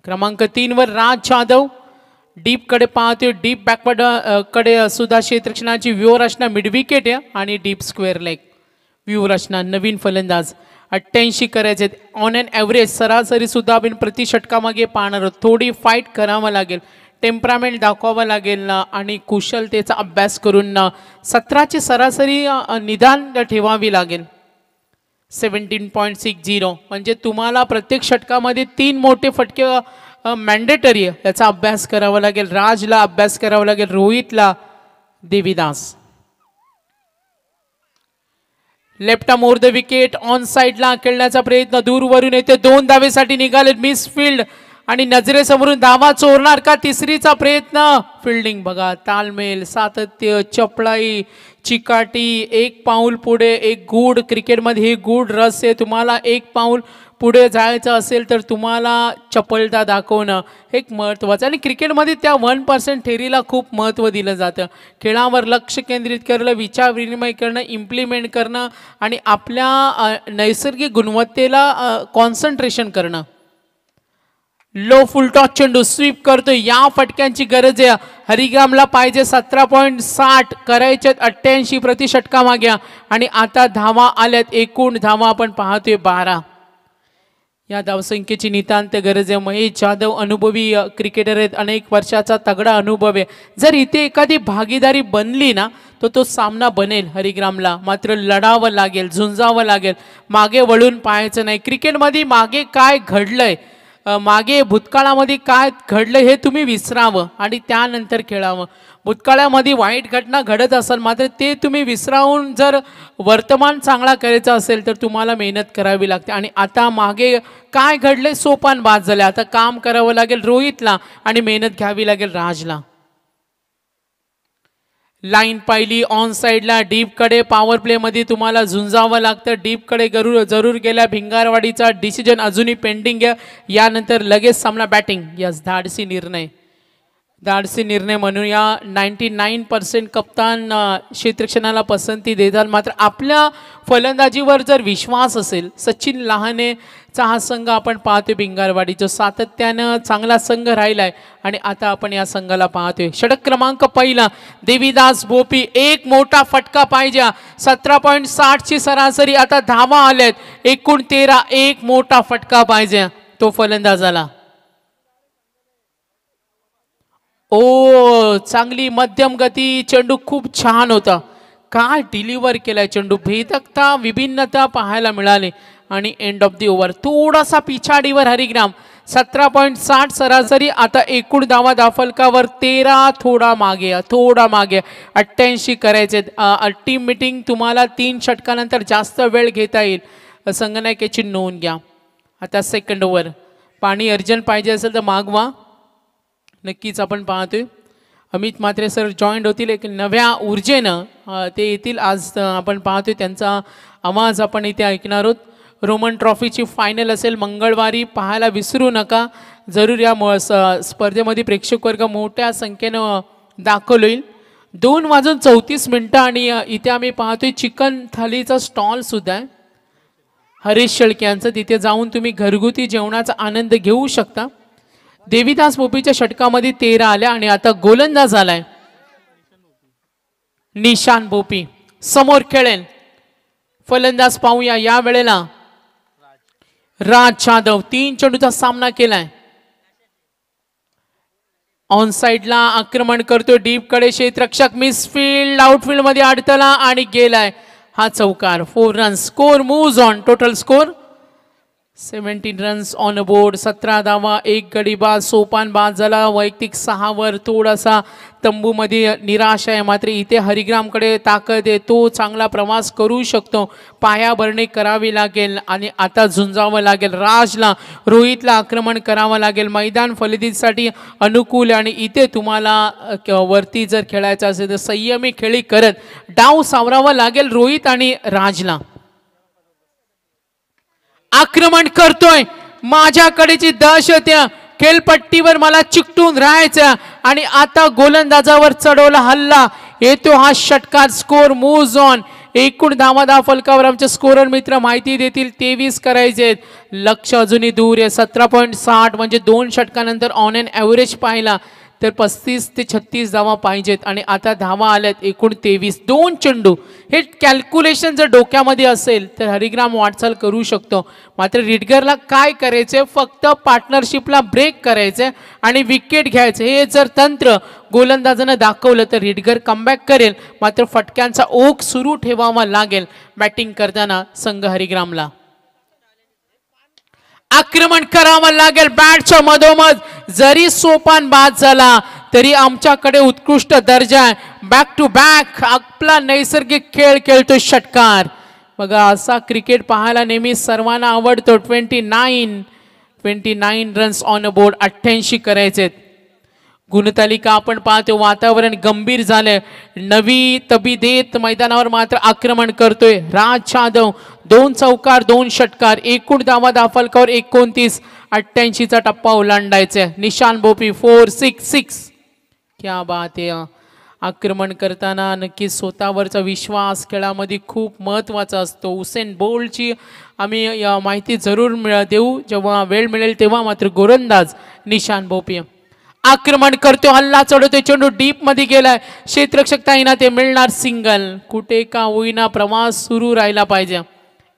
क्रमांक 3 वर राज जाधव डीप कडे पाहतोय. डीप बॅकवर्ड कडे सुद्धा क्षेत्ररक्षणाची व्यूहरचना मिडविकेट आहे आणि डीप स्क्वेअर लेग व्यूहरचना. नवीन फलंदाज 88 करायचे ऑन अन ॲव्हरेज. सरासरी सुद्धा आपण प्रति षटकामागे पाहणार आहोत. थोडी फाईट करावं लागेल, टेम्परामेंट दाखवावं लागेल आणि कुशलतेचा अभ्यास करून 17ची सरासरी निदान ठेवावी लागेल. 17.60 म्हणजे तुम्हाला प्रत्येक षटकामध्ये 3 मोठे फटके मॅन्डेटरी आहे. याचा अभ्यास करावा लागेल. राजला अभ्यास करावा लागेल, रोहितला, Devidas. Left more the wicket. On साइडला खेळण्याचा प्रयत्न दूरवरून येते. 2 धावेसाठी निघाले. मिस फील्ड आणि नजरेसमोरून धावा चोरणार का? तिसरीचा प्रयत्न. फिल्डिंग बघा, तालमेल, सातत्य, चपळाई, चिकाटी. 1 पाऊल पुढे, एक गूढ क्रिकेटमध्ये हे गूढ रस आहे. तुम्हाला 1 पाऊल पुढे जायचं असेल तर तुम्हाला चपलता दाखवणं एक महत्त्वाचं. आणि क्रिकेटमध्ये त्या 1% थेरीला खूप महत्त्व दिलं जातं. खेळावर लक्ष केंद्रित करणं, विचार विनिमय करणं, इम्प्लिमेंट करणं आणि आपल्या नैसर्गिक गुणवत्तेला कॉन्सन्ट्रेशन करणं. लो फुल टॉस चेंडू स्वीप करतो. या फटक्यांची गरज आहे. हरिग्रामला पाहिजे 17.60 करायचे 88 प्रति षटका माग्या आणि आता धावा आल्यात एकूण धावा आपण पाहतोय 12. या धावसंख्येची नितांत गरज आहे. महेश जाधव अनुभवी क्रिकेटर आहेत, अनेक वर्षाचा तगडा अनुभव आहे. जर इथे एखादी भागीदारी बनली ना तो सामना बनेल हरिग्रामला. मात्र लढावं लागेल, झुंजावं लागेल, मागे वळून पाहायचं नाही. क्रिकेटमध्ये मागे काय घडलंय, मागे भूतकाळामध्ये काय घडलं हे तुम्ही विसरावं आणि त्यानंतर खेळावं. भूतकाळामध्ये वाईट घटना घडत असेल मात्र ते तुम्ही विसरावून जर वर्तमान चांगला करायचा असेल तर तुम्हाला मेहनत करावी लागते. आणि आता मागे काय घडले सोपान बाद झाले. आता काम करावं लागेल रोहितला आणि मेहनत घ्यावी लागेल राजला. लाईन पाहिली ऑन साईडला डीपकडे पॉवर प्लेमध्ये तुम्हाला झुंजावं लागतं. डीपकडे जरूर गेल्या भिंगारवाडीचा डिसिजन अजूनही पेंडिंग आहे. यानंतर लगेच सामना बॅटिंग. यस, धाडसी निर्णय म्हणूया. 99% कप्तान क्षेत्ररक्षणाला पसंती देतात. मात्र आपल्या फलंदाजीवर जर विश्वास असेल, सचिन लहानेचा हा संघ आपण पाहतोय भिंगारवाडी जो सातत्यानं चांगला संघ राहिलाय आणि आता आपण या संघाला पाहतोय. षटक क्रमांक पहिला देवीदास भोपी, एक मोठा फटका पाहिजे. 17.60 ची सरासरी, आता धावा आल्यात एकूण 13. एक मोठा फटका पाहिजे तो फलंदाजाला. ओ, चांगली मध्यम गती चेंडू, खूप छान होता. काय डिलिव्हर केलाय चेंडू, भेदकता विभिन्नता पाहायला मिळाली आणि एंड ऑफ दी ओव्हर. थोडासा पिछाडीवर हरिग्राम. 17.60 सरासरी, आता एकूण धावा दाफलकावर 13. थोडा मागे 88 करायचे. टीम मीटिंग तुम्हाला 3 षटकानंतर जास्त वेळ घेता येईल. संगणकाची नोंद घ्या. आता सेकंड ओव्हर. पाणी अर्जंट पाहिजे असेल तर मागवा. नक्कीच आपण पाहतोय अमित म्हात्रे सर जॉईंट होतील एक नव्या ऊर्जेनं. ते येतील आज. आपण पाहतोय त्यांचा आवाज आपण इथे ऐकणार आहोत. रोमन ट्रॉफीची फायनल असेल मंगळवारी, पाहायला विसरू नका. जरूर या स्पर्धेमध्ये प्रेक्षक वर्ग मोठ्या संख्येनं दाखल होईल. 2:34 आणि इथे आम्ही पाहतोय चिकन थालीचा स्टॉल सुद्धा आहे हरीश शेळके यांचं. तिथे जाऊन तुम्ही घरगुती जेवणाचा आनंद घेऊ शकता. देवीदास भोपीच्या षटकामध्ये 13 आल्या आणि आता गोलंदाज आलाय निशान भोपी. समोर खेळेल फलंदाज पाहूया या वेळेला राज जाधव. 3 चेंडूचा सामना केलाय. ऑन साइडला आक्रमण करतो डीपकडे क्षेत्ररक्षक, मिसफील्ड, आउटफील्ड मध्ये अडतला आणि गेलाय. हा चौकार. 4 runs. Score moves on. Total score 17 runs on board. 17 धावा, 1 गडी बाद. सोपान बाद झाला. वैयक्तिक 6 वर थोडासा तंबूमध्ये निराश आहे. मात्र इथे हरिग्रामकडे ताकद आहे, तो चांगला प्रवास करू शकतो. पायाभरणी करावी लागेल आणि आता झुंजावं लागेल. राजला, रोहितला आक्रमण करावं लागेल. मैदान फलंदाजीसाठी अनुकूल आणि इथे तुम्हाला वरती जर खेळायचं असेल तर संयमी खेळी करत डाव सावरावं लागेल रोहित आणि राजला. आक्रमण करतोय, माझ्याकडेची दहशत, खेळपट्टीवर मला चिकटून राहायचं आणि आता गोलंदाजावर चढवला हल्ला. येतो हा षटकार. Score moves on. एकूण धावा फलकावर आमचे स्कोरर मित्र माहिती देतील. 23 करायचे. लक्ष अजूनही दूर आहे. 17.60 म्हणजे 2 षटकानंतर ऑन एन ॲव्हरेज पाहिला तर 35 ते 36 धावा पाहिजेत आणि आता धावा आल्यात एकूण 23. 2 चेंडू. हे कॅल्क्युलेशन जर डोक्यामध्ये असेल तर हरिग्राम वाटचाल करू शकतो. मात्र रिडगरला काय करायचे, फक्त पार्टनरशिपला ब्रेक करायचे आणि विकेट घ्यायचे. हे जर तंत्र गोलंदाजानं दाखवलं तर रिडगर कमबॅक करेल. मात्र फटक्यांचा ओघ सुरू ठेवावा लागेल बॅटिंग करताना संघ हरिग्रामला. आक्रमण करावं लागेल बॅटच्या मधोमध. जरी सोपान बाद झाला तरी आमच्याकडे उत्कृष्ट दर्जा आहे. बॅक टू बॅक आपला नैसर्गिक खेळ खेळतो षटकार. बघा असा क्रिकेट पाहायला नेहमी सर्वांना आवडतो. 29 रन्स ऑन बोर्ड. 88 करायचे. गुणतालिका आपण पाहतो. वातावरण गंभीर झालंय. नवी तबी देत मैदानावर मात्र आक्रमण करतोय राज जाधव. 2 चौकार 2 षटकार. एकूण धावा दाफलकावर 29. 88 चा टप्पा ओलांडायचा. निशान भोपी 4-6. क्या बात आहे. आक्रमण करताना नक्की स्वतःवरचा विश्वास खेळामध्ये खूप महत्त्वाचा असतो. उसेन बोल्टची आम्ही माहिती जरूर देऊ जेव्हा वेळ मिळेल तेव्हा. मात्र गोलंदाज निशान भोपी. आक्रमण करतो, हल्ला चढवतोय, चेंडू डीप मध्ये गेलाय, क्षेत्ररक्षक ताईना ते मिळणार सिंगल. कुठे का होईना प्रवास सुरू राहिला पाहिजे.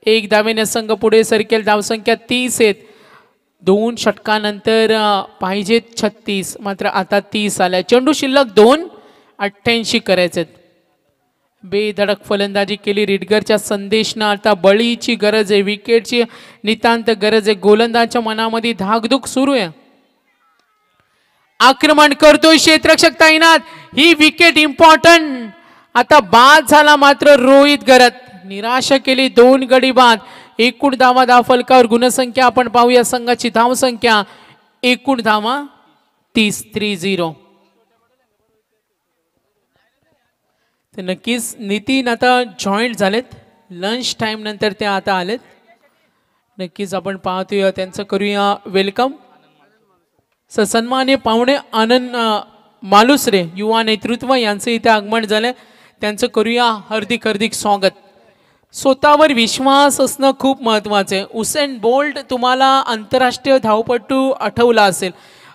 एक धावेने संघ पुढे सरकेल. धावसंख्या 30 आहेत. 2 षटकानंतर पाहिजेत 36, मात्र आता 30 आल्या. चेंडू शिल्लक 2, 88 करायचे. बेधडक फलंदाजी केली रिडगरच्या संदेशनं. आता बळीची गरज आहे, विकेटची नितांत गरज आहे. गोलंदाजच्या मनामध्ये धाकधूक सुरू आहे. आक्रमण करतोय क्षेत्ररक्षक तैनात. ही विकेट इम्पॉर्टंट. आता बाद झाला मात्र रोहित गरत. निराशा केली. 2 गडी बाद. एकूण धावा फलकावर गुणसंख्या आपण पाहूया. संघाची धावसंख्या एकूण धावा 30. तर नक्कीच नितीन आता जॉईंट झालेत. लंच टाइम नंतर ते आता आलेत. नक्कीच आपण पाहतोय त्यांचं करूया वेलकम. सन्मान्य पाहुणे आनंद मालुसरे युवा नेतृत्व यांचं इथे आगमन झालं. त्यांचं करूया हार्दिक स्वागत. स्वतःवर विश्वास असणं खूप महत्त्वाचं आहे. उसेन बोल्ट तुम्हाला आंतरराष्ट्रीय धावपटू आठवला असेल.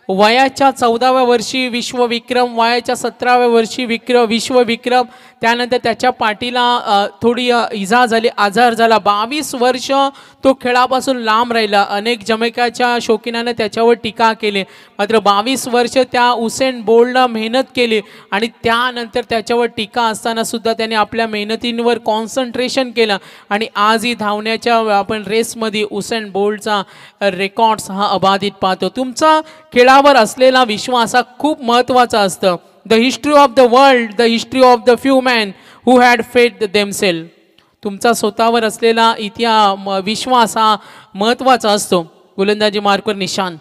वयाच्या 14व्या वर्षी विश्वविक्रम, वयाच्या 17व्या वर्षी विश्वविक्रम. त्यानंतर त्याच्या पाठीला थोडी इजा झाली, आजार झाला. 22 वर्ष तो खेळापासून लांब राहिला. अनेक जमैकाच्या शौकीनाने त्याच्यावर टीका केली, मात्र 22 वर्ष त्या उसेन बोल्टनं मेहनत केली आणि त्यानंतर त्याच्यावर टीका असताना सुद्धा त्याने आपल्या मेहनतींवर कॉन्सन्ट्रेशन केलं आणि आजही धावण्याच्या आपण रेसमध्ये उसेन बोल्टचा रेकॉर्ड्स हा अबाधित पाहतो. तुमचा खेळावर असलेला विश्वास हा खूप महत्त्वाचा असतं. The history of the world, the history of the few men who had faith themselves. तुमचा स्वतःवर असलेला विश्वास हा महत्त्वाचा असतो. गोलंदाजी मार्कवर निशान.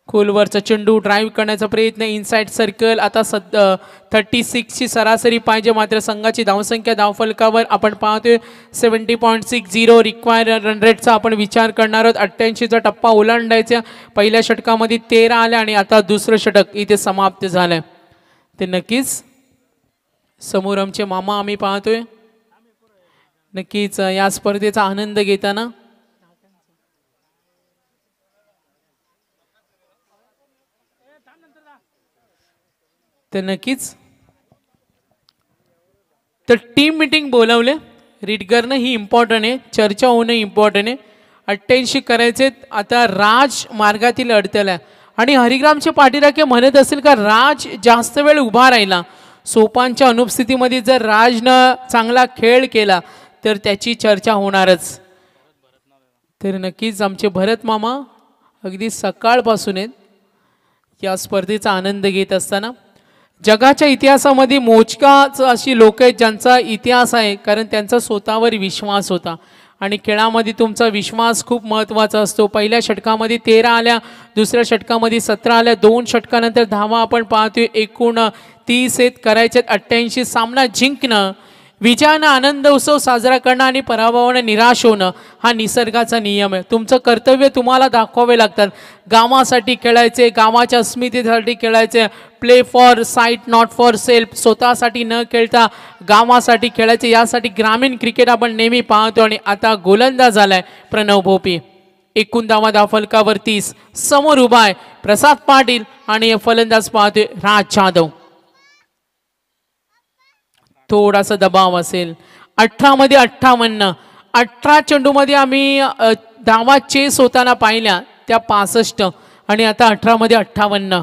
खोलवरचा चेंडू ड्राईव्ह करण्याचा प्रयत्न. Inside circle. आता 36 ची सरासरी पाहिजे, मात्र संघाची धावसंख्या धावफलकावर आपण पाहतोय 70.60. रिक्वायर रन रेटचा आपण विचार करणार आहोत. 88चा टप्पा ओलांडायचा. पहिल्या षटकामध्ये 13 आल्या आणि आता दुसरं षटक इथे समाप्त झालंय. ते नक्कीच समोर आमचे मामा आम्ही पाहतोय. नक्कीच या स्पर्धेचा आनंद घेताना. तर नक्कीच तर टीम मीटिंग बोलावले रिडगरनं. ही इम्पॉर्टंट आहे. चर्चा होणं इम्पॉर्टंट आहे. 88 करायचे. आता राज मार्गातील अडथळा आणि हरिग्रामचे पाठीराखे म्हणत असेल का राज जास्त वेळ उभा राहिला. सोपानच्या अनुपस्थितीमध्ये जर राजनं चांगला खेळ केला तर त्याची चर्चा होणारच. तर नक्कीच आमचे भरत मामा अगदी सकाळपासून आहेत या स्पर्धेचा आनंद घेत असताना. जगाच्या इतिहासामध्ये मोजकाच अशी लोक आहेत ज्यांचा इतिहास आहे, कारण त्यांचा स्वतःवर विश्वास होता आणि खेळामध्ये तुमचा विश्वास खूप महत्त्वाचा असतो. पहिल्या षटकामध्ये 13 आल्या, दुसऱ्या षटकामध्ये 17 आल्या. 2 षटकानंतर धावा आपण पाहतोय एकूण 30 आहेत. करायचे 88. सामना जिंकणं, विजयानं आनंद उत्सव साजरा करणं आणि पराभवाने निराश होणं हा निसर्गाचा नियम आहे. तुमचं कर्तव्य तुम्हाला दाखवावे लागतात. गावासाठी खेळायचे, गावाच्या अस्मितेसाठी खेळायचे. Play for site not for self. स्वतःसाठी न खेळता गावासाठी खेळायचे. यासाठी ग्रामीण क्रिकेट आपण नेहमी पाहतो. आणि आता गोलंदाज झालाय प्रणव भोपी. एकूण धावा फलकावर 30. समोर उभा आहे प्रसाद पाटील आणि फलंदाज पाहतोय राज जाधव. थोडासा दबाव असेल. 18 मध्ये 58. 18 चेंडूमध्ये आम्ही धावा चेस होताना पाहिल्या त्या 65 आणि आता 18 मध्ये 58.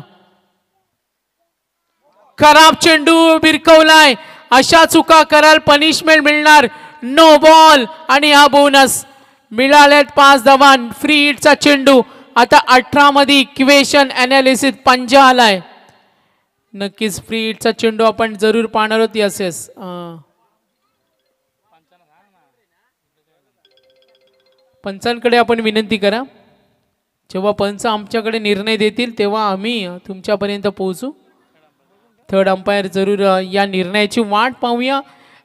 खराब चेंडू बिरकवलाय. अशा चुका कराल पनिशमेंट मिळणार. नो बॉल आणि हा बोनस. मिळाल्यात 5 धावा. फ्री हिटचा चेंडू. आता 18 मध्ये इक्वेशन अनालिसिस पंजा आलाय. नक्कीच फ्री हिटचा चेंडू आपण जरूर पाहणार आहोत. यस पंचांकडे आपण विनंती करा. जेव्हा पंच आमच्याकडे निर्णय देतील तेव्हा आम्ही तुमच्यापर्यंत पोहोचू. थर्ड अंपायर जरूर या निर्णयाची वाट पाहूया.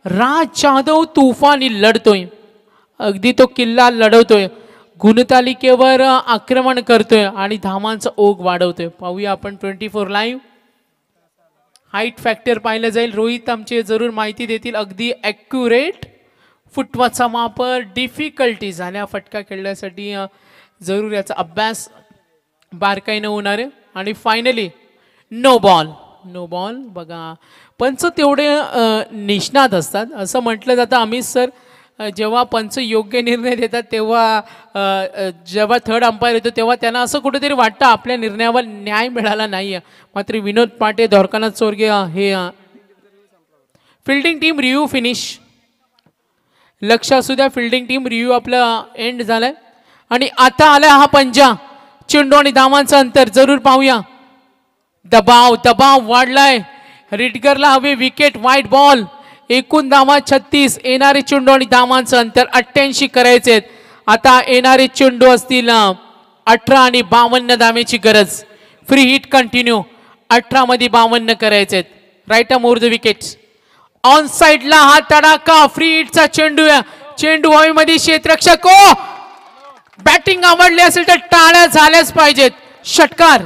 राज जाधव तुफानी लढतोय. अगदी तो किल्ला लढवतोय. गुणतालिकेवर आक्रमण करतोय आणि धावांचा ओघ वाढवतोय. पाहूया आपण 24 लाईव्ह. हाईट फॅक्टर पाहिलं जाईल. रोहित आमचे जरूर माहिती देतील. अगदी ॲक्युरेट फुटवाचा वापर. डिफिकल्टी झाल्या फटका खेळण्यासाठी जरूर याचा अभ्यास बारकाईनं होणार आहे. आणि finally no ball. No ball. बघा पंच तेवढे निष्णात असतात. असं म्हटलं जातं अमित सर, जेव्हा पंच योग्य निर्णय देतात तेव्हा जेव्हा थर्ड अंपायर येतो तेव्हा त्यांना असं कुठेतरी वाटतं आपल्या निर्णयावर न्याय मिळाला नाही आहे. मात्र विनोद पाटे, द्वारकानाथ चोरगे हे फिल्डिंग टीम रिव्ह्यू फिनिश. लक्ष असू द्या, फिल्डिंग टीम रिव्ह्यू आपला एंड झालाय. आणि आता आलाय हा पंजा. चेंडू आणि धावांचं अंतर जरूर पाहूया. दबाव दबाव वाढलाय. रिटगरला हवे विकेट. White ball. एकूण धावा 36. येणारे चेंडू आणि धावांचं अंतर 88 करायचे. आता येणारे चेंडू असतील 18 आणि 52 धावेची गरज. Free hit continue. 18 मध्ये 52 करायचे. Right more the wickets. On साइडला हा तडाका. फ्री हिटचा चेंडू. चेंडू हवेमध्ये क्षेत्ररक्षक. बॅटिंग आवडली असेल तर टाळ्या झाल्याच पाहिजेत. षटकार.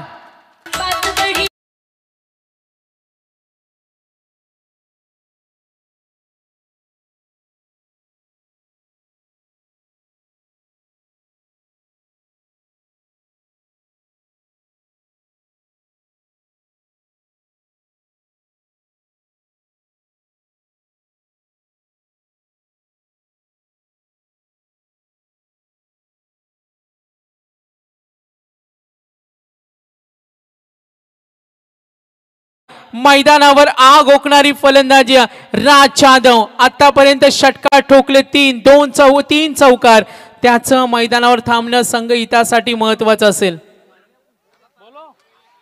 मैदानावर आग ओकणारी फलंदाजी राज जाधव. आतापर्यंत षटकार ठोकले 3 चौकार. त्याचं मैदानावर थांबणं संघ हितासाठी महत्वाचं असेल.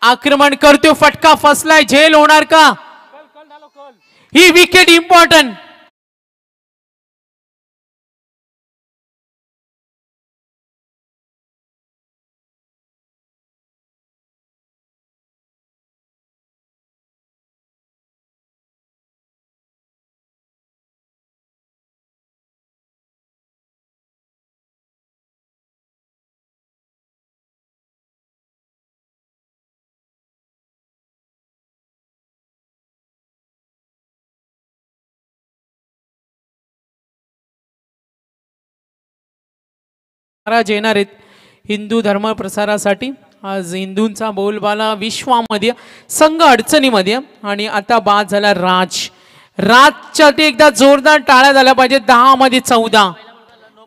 आक्रमण करतोय. फटका फसलाय. झेल होणार का? ही विकेट इम्पॉर्टंट. महाराज येणार आहेत हिंदू धर्म प्रसारासाठी. आज हिंदूंचा बोलबाला विश्वामध्ये. संघ अडचणीमध्ये आणि आता बाद झाला राजच्या ते एकदा जोरदार टाळ्या झाल्या पाहिजे. 10 मध्ये 14.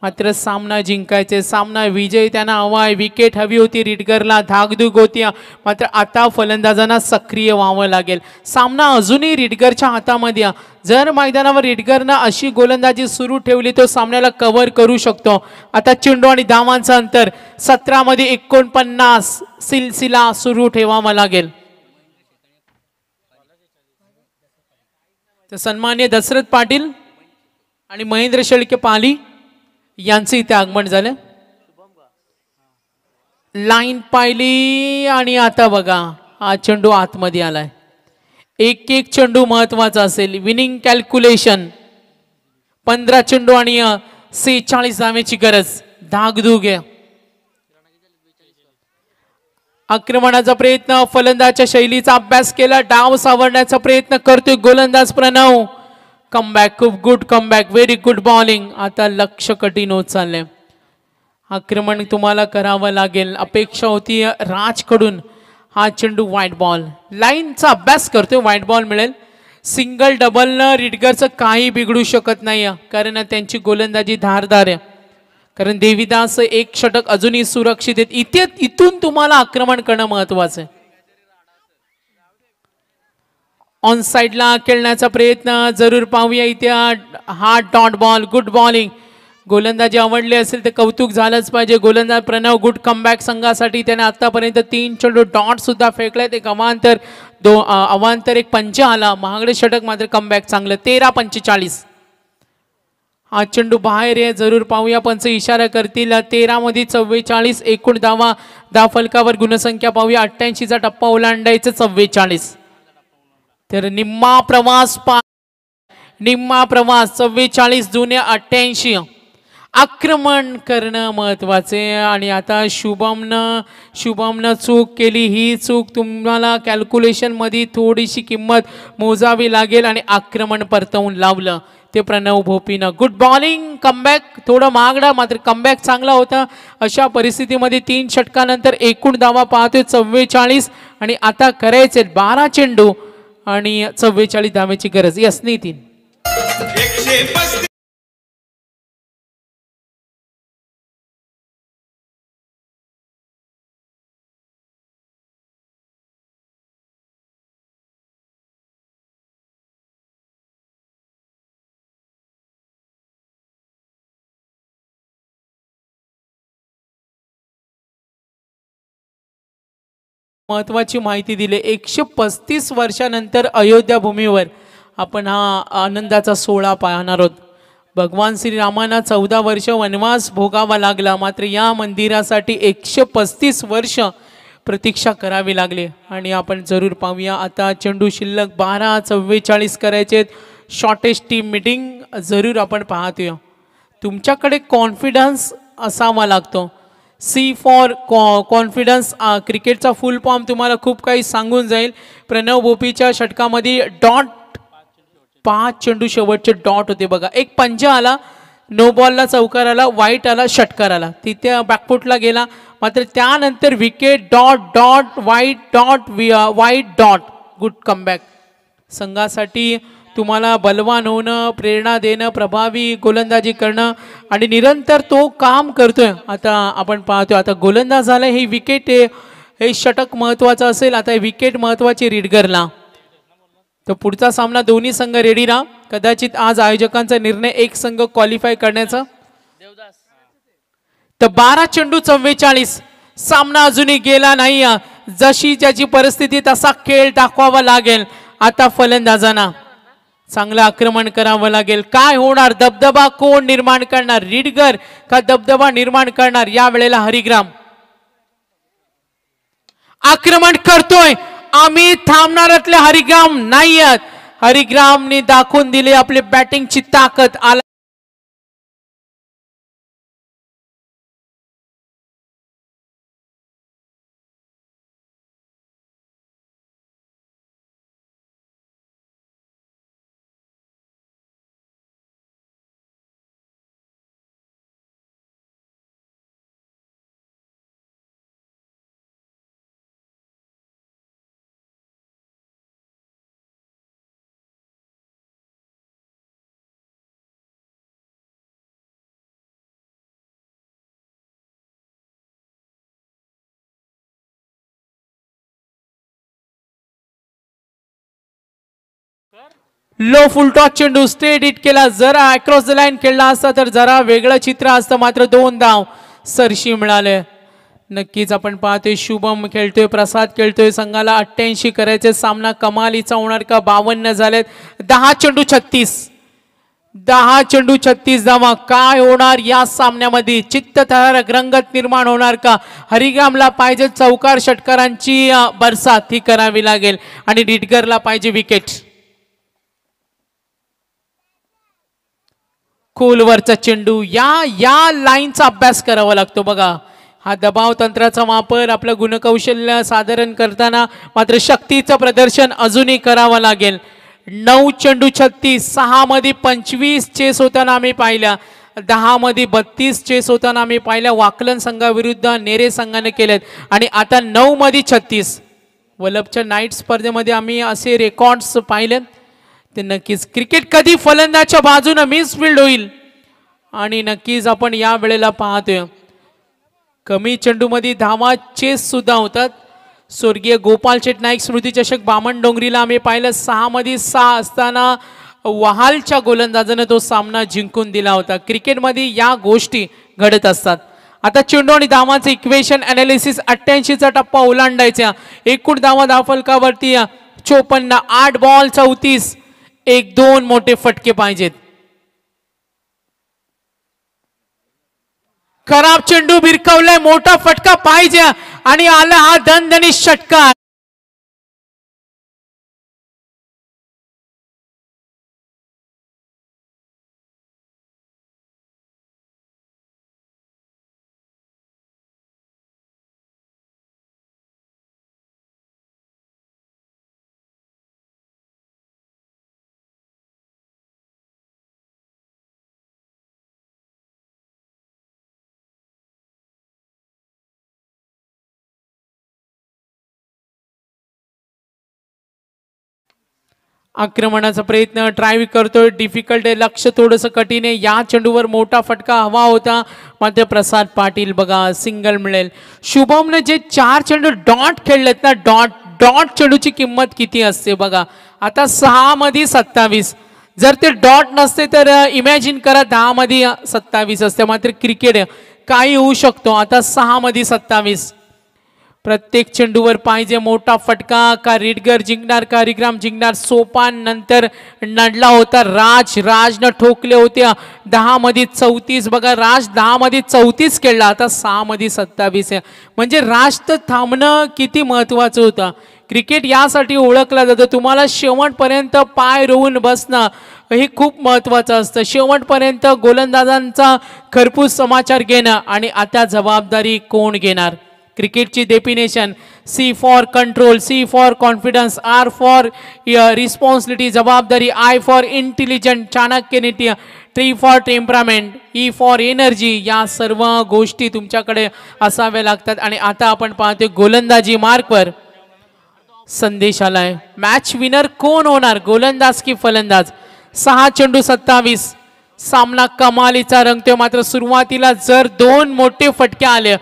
मात्र सामना जिंकायचे. सामना विजय त्यांना हवा आहे. विकेट हवी होती रिटगरला. धाकधूक होती. मात्र आता फलंदाजांना सक्रिय व्हावं लागेल. सामना अजूनही रिटगरच्या हातामध्ये. जर मैदानावर रिटगरनं अशी गोलंदाजी सुरू ठेवली तो सामन्याला कव्हर करू शकतो. आता चेंडू आणि धावांचं अंतर 17 मध्ये 49. सिलसिला सुरू ठेवावा लागेल. तर सन्मान्य दशरथ पाटील आणि महेंद्र शेळके पाली यांचं इथे आगमन झालं. लाईन पाहिली आणि आता बघा हा चेंडू आतमध्ये आलाय. एक चेंडू महत्वाचा असेल. Winning calculation. 15 चेंडू आणि 46 धावेची गरज. धाकधूक आहे. आक्रमणाचा प्रयत्न. फलंदाजच्या शैलीचा अभ्यास केला. डाव सावरण्याचा प्रयत्न करतोय गोलंदाज प्रणव. कमबॅक. खूप good comeback. Very good bowling. आता लक्ष कठीण होत चाललंय. आक्रमण तुम्हाला करावं लागेल. अपेक्षा होती राजकडून. हा चेंडू व्हाईट बॉल. लाईनचा अभ्यास करतोय. व्हाईट बॉल मिळेल. सिंगल डबलनं रिटगरचं काही बिघडू शकत नाही कारण त्यांची गोलंदाजी धारदार आहे. कारण देवीदास एक षटक अजूनही सुरक्षित आहेत. इथून तुम्हाला आक्रमण करणं महत्वाचं आहे. ऑन साइडला खेळण्याचा प्रयत्न जरूर पाहूया. इथे हा डॉट बॉल. Good bowling. गोलंदाजी आवडली असेल तर कौतुक झालंच पाहिजे. गोलंदाज प्रणव गुड कमबॅक संघासाठी. त्याने आतापर्यंत 3 चेंडू डॉट सुद्धा फेकलेत. एक अवांतर एक पंच आला. महागडे षटक मात्र कमबॅक चांगलं. 13-45. हा चेंडू बाहेर आहे. जरूर पाहूया. पंच इशारा करतील. 13 मध्ये 44. एकूण धावा फलकावर गुणसंख्या पाहूया. 88चा टप्पा ओलांडायचं 44. तर निम्मा प्रवास 44 जुने 88. आक्रमण करणं महत्वाचे. आणि आता शुभमनं चूक केली. ही चूक तुम्हाला कॅल्क्युलेशन मध्ये थोडीशी किंमत मोजावी लागेल. आणि आक्रमण परतवून लावलं. ते प्रणव भोपीनं. गुड बॉलिंग, कमबॅक थोडं महागडा मात्र कमबॅक चांगला होता. अशा परिस्थितीमध्ये 3 षटकानंतर एकूण धावा पाहतोय 44 आणि आता करायचे 12 चेंडू आणि 44 धावेची गरज. यस नितीन. महत्वाची माहिती दिली. 135 वर्षानंतर अयोध्या भूमीवर आपण हा आनंदाचा सोहळा पाहणार आहोत. भगवान श्रीरामांना 14 वर्ष वनवास भोगावा लागला मात्र या मंदिरासाठी 135 वर्ष प्रतीक्षा करावी लागली आणि आपण जरूर पाहूया. आता चेंडू शिल्लक 12:44 करायचे. शॉर्टेस्ट टीम मीटिंग जरूर आपण पाहतोय. तुमच्याकडे कॉन्फिडन्स असावा लागतो. सी फॉर कॉन्फिडन्स क्रिकेटचा फुल फॉर्म तुम्हाला खूप काही सांगून जाईल. प्रणव भोपीच्या षटकामध्ये डॉट 5 चेंडू शेवटचे डॉट होते बघा. एक पंजा आला, नो बॉलला चौकार आला, वाईट आला, षटकार आला, तिथे बॅकफुटला गेला मात्र त्यानंतर विकेट डॉट डॉट वाईट डॉट वाईट डॉट. Good comeback. संघासाठी तुम्हाला बलवान होणं, प्रेरणा देणं, प्रभावी गोलंदाजी करणं आणि निरंतर तो काम करतोय. आता आपण पाहतोय आता गोलंदाज झाला. ही विकेट हे षटक महत्वाचं असेल. आता विकेट महत्वाची रीडगरला. तर पुढचा सामना दोन्ही संघ रेडी राहा. कदाचित आज आयोजकांचा निर्णय एक संघ क्वालिफाय करण्याचा. तर 12 चेंडू 44. सामना अजूनही गेला नाही. जशी ज्याची परिस्थिती तसा खेळ दाखवावा लागेल. आता फलंदाजांना चांगलं आक्रमण करावं लागेल. काय होणार? दबदबा कोण निर्माण करणार? रीडगर का दबदबा निर्माण करणार? या वेळेला हरिग्राम आक्रमण करतोय. आम्ही थांबणारातले हरिग्राम नाही आहेत. हरिग्रामने दाखवून दिले आपली बॅटिंगची ताकद. आला लो फुल टॉस चेंडू स्ट्रेट हिट केला. जरा अक्रॉस द लाईन खेळला असता तर जरा वेगळं चित्र असतं मात्र 2 धाव सरशी मिळाले. नक्कीच आपण पाहतोय शुभम खेळतोय, प्रसाद खेळतोय. संघाला 88 करायचे. सामना कमालीचा होणार का? 52 झालेत. 10 चेंडू 36. 10 चेंडू 36 धावा. काय होणार या सामन्यामध्ये? चित्तथरारक रंगत निर्माण होणार का? हरिग्रामला पाहिजे चौकार षटकारांची बरसात ही करावी लागेल आणि रीडगरला पाहिजे विकेट. खोलवरचा चेंडू. या लाईनचा अभ्यास करावा लागतो बघा. हा दबाव तंत्राचा वापर आपलं गुणकौशल्य साधारण करताना मात्र शक्तीचं प्रदर्शन अजूनही करावं लागेल. 9 चेंडू 36. 6 मध्ये 25 चेस होताना आम्ही पाहिल्या. 10 मध्ये 32 चेस होताना आम्ही पाहिल्या. वाकलन संघाविरुद्ध नेरे संघाने केलेत आणि आता 9 मध्ये 36. वलभच्या नाईट स्पर्धेमध्ये आम्ही असे रेकॉर्ड्स पाहिले. ते नक्कीच क्रिकेट कधी फलंदाजच्या बाजूने मिसफिल्ड होईल आणि नक्कीच आपण या वेळेला पाहतोय कमी चेंडूमध्ये धावा चेस सुद्धा होतात. स्वर्गीय गोपाल शेट नाईक स्मृती चषक बामण डोंगरीला आम्ही पाहिलं. 6 मध्ये 6 असताना वहालच्या गोलंदाजाने तो सामना जिंकून दिला होता. क्रिकेटमध्ये या गोष्टी घडत असतात. आता चेंडू आणि धावांचे इक्वेशन अनालिसिस. 88चा टप्पा ओलांडायचा. एकूण धावा धावफलकावरती 54. 8 बॉल 34. 1-2 मोठे फटके पाहिजेत. खराब चेंडू भिरकवलाय. मोठा फटका पाहिजे आणि आला हा दणदणीत षटकार. आक्रमणाचा प्रयत्न ट्राय करतोय, डिफिकल्ट आहे, लक्ष थोडंसं कठीण आहे. या चेंडूवर मोठा फटका हवा होता, मात्र प्रसाद पाटील बघा सिंगल मिळेल. शुभमने जे 4 चेंडू डॉट खेळलेत ना, डॉट चेंडूची किंमत किती असते बघा. आता 6 मध्ये 27, जर ते डॉट नसते तर इमॅजिन करा 10 मध्ये 27 असते. मात्र क्रिकेट काही होऊ शकतो. आता 6 मध्ये 27, प्रत्येक चेंडूवर पाहिजे मोठा फटका. का रिडगर जिंकणार का हरिग्राम जिंकणार. सोपान नंतर नडला होता राजनं ठोकले होते. 10 मध्ये 34 बघा, राज 10 मध्ये 34 खेळला. आता 6 मध्ये 27 आहे. म्हणजे राज तर थांबणं किती महत्वाचं होतं. क्रिकेट यासाठी ओळखला जातं, तुम्हाला शेवटपर्यंत पाय रोवून बसणं हे खूप महत्वाचं असतं. शेवटपर्यंत गोलंदाजांचा खरपूस समाचार घेणं. आणि आता जबाबदारी कोण घेणार. क्रिकेटची definition C for control, C for confidence, R for responsibility जबाबदारी, आय फॉर इंटेलिजंट चाणक्यनीती, T for temperament, E for energy. या सर्व गोष्टी तुमच्याकडे असाव्या लागतात. आणि आता आपण पाहतोय गोलंदाजी मार्कवर संदेश आलाय. मॅच विनर कोण होणार, गोलंदाज की फलंदाज. 6 चेंडू 27, सामना कमालीचा रंगतोय. मात्र सुरुवातीला जर 2 मोठे फटके आले,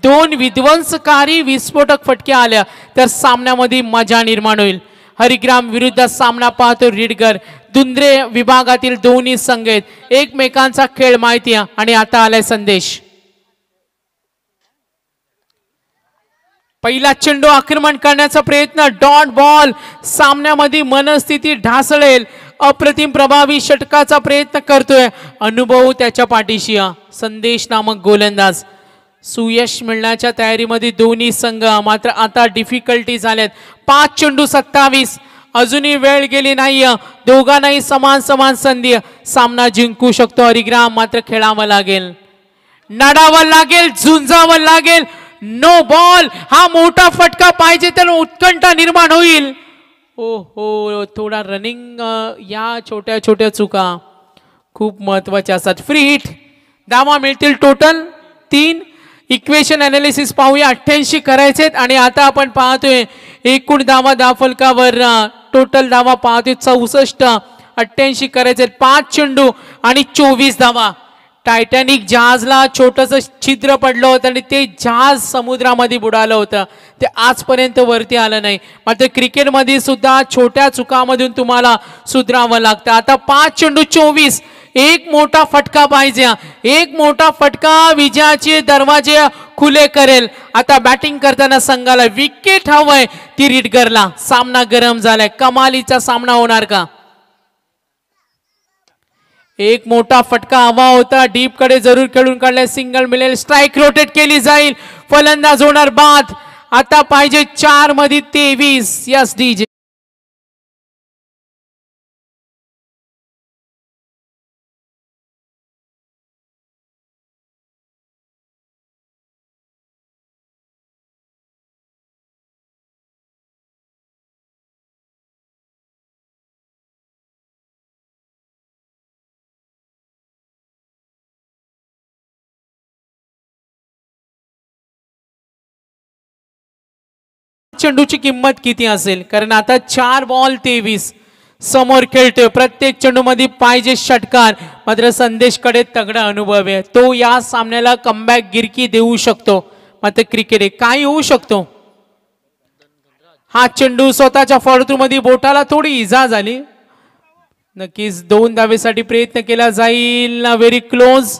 2 विध्वंसकारी विस्फोटक फटके आल्या तर सामन्यामध्ये मजा निर्माण होईल. हरिग्राम विरुद्ध सामना पाहतो रिडगर. दुंद्रे विभागातील दोन्ही संघ आहेत, एकमेकांचा खेळ माहिती आहे. आणि आता आलाय संदेश. पहिला चेंडू आक्रमण करण्याचा प्रयत्न, डॉट बॉल. सामन्यामध्ये मनस्थिती ढासळेल. अप्रतिम प्रभावी षटकाचा प्रयत्न करतोय, अनुभव त्याच्या पाठीशी. संदेश नामक गोलंदाज. सुयश मिळण्याच्या तयारीमध्ये दोन्ही संघ. मात्र आता डिफिकल्टी झाल्यात. 5 चेंडू 27, अजूनही वेळ गेली नाही. दोघांनाही समान संधी. सामना जिंकू शकतो हरिग्राम, मात्र खेळावं लागेल, नडावं लागेल, झुंजावं लागेल. No ball. हा मोठा फटका पाहिजे तर उत्कंठा निर्माण होईल. हो थोडा रनिंग, या छोट्या चुका खूप महत्वाच्या असतात. फ्री हिट, धावा मिळतील टोटल 3. इक्वेशन अनालिसिस पाहूया. 88 करायचेत. आणि आता आपण पाहतोय एकूण धावा फलकावर टोटल धावा पाहतोय 64. 88 करायचे. 5 चेंडू आणि 24 धावा. टायटॅनिक जहाजला छोटंसं छिद्र पडलं होतं आणि ते जहाज समुद्रामध्ये बुडालं होतं, ते आजपर्यंत वरती आलं नाही. मात्र क्रिकेटमध्ये सुद्धा छोट्या चुकामधून तुम्हाला सुधारावं लागतं. आता 5 चेंडू 24, एक मोठा फटका पाहिजे. एक मोठा फटका विजयाचे दरवाजे खुले करेल. आता बॅटिंग करताना संघाला विकेट हवंय, ती रिडगरला. सामना गरम झालाय, कमालीचा सामना होणार का. एक मोठा फटका हवा होता, डीप कडे जरूर खेळून काढलाय, सिंगल मिळेल. स्ट्राइक रोटेट केली जाईल, फलंदाज होणार बाद. आता पाहिजे 4 मध्ये 23. Yes DJ. चेंडूची किंमत किती असेल, कारण आता 4 बॉल 23 समोर खेळतोय. प्रत्येक चेंडू मध्ये पाहिजे षटकार. मात्र संदेशकडे तगडा अनुभव आहे, तो या सामन्याला कमबॅक गिरकी देऊ शकतो. मात्र क्रिकेट काय होऊ शकतो. हा चेंडू स्वतःच्या फॉलोथ्रू मध्ये बोटाला थोडी इजा झाली. नक्कीच 2 धावेसाठी प्रयत्न केला जाईल. Very close.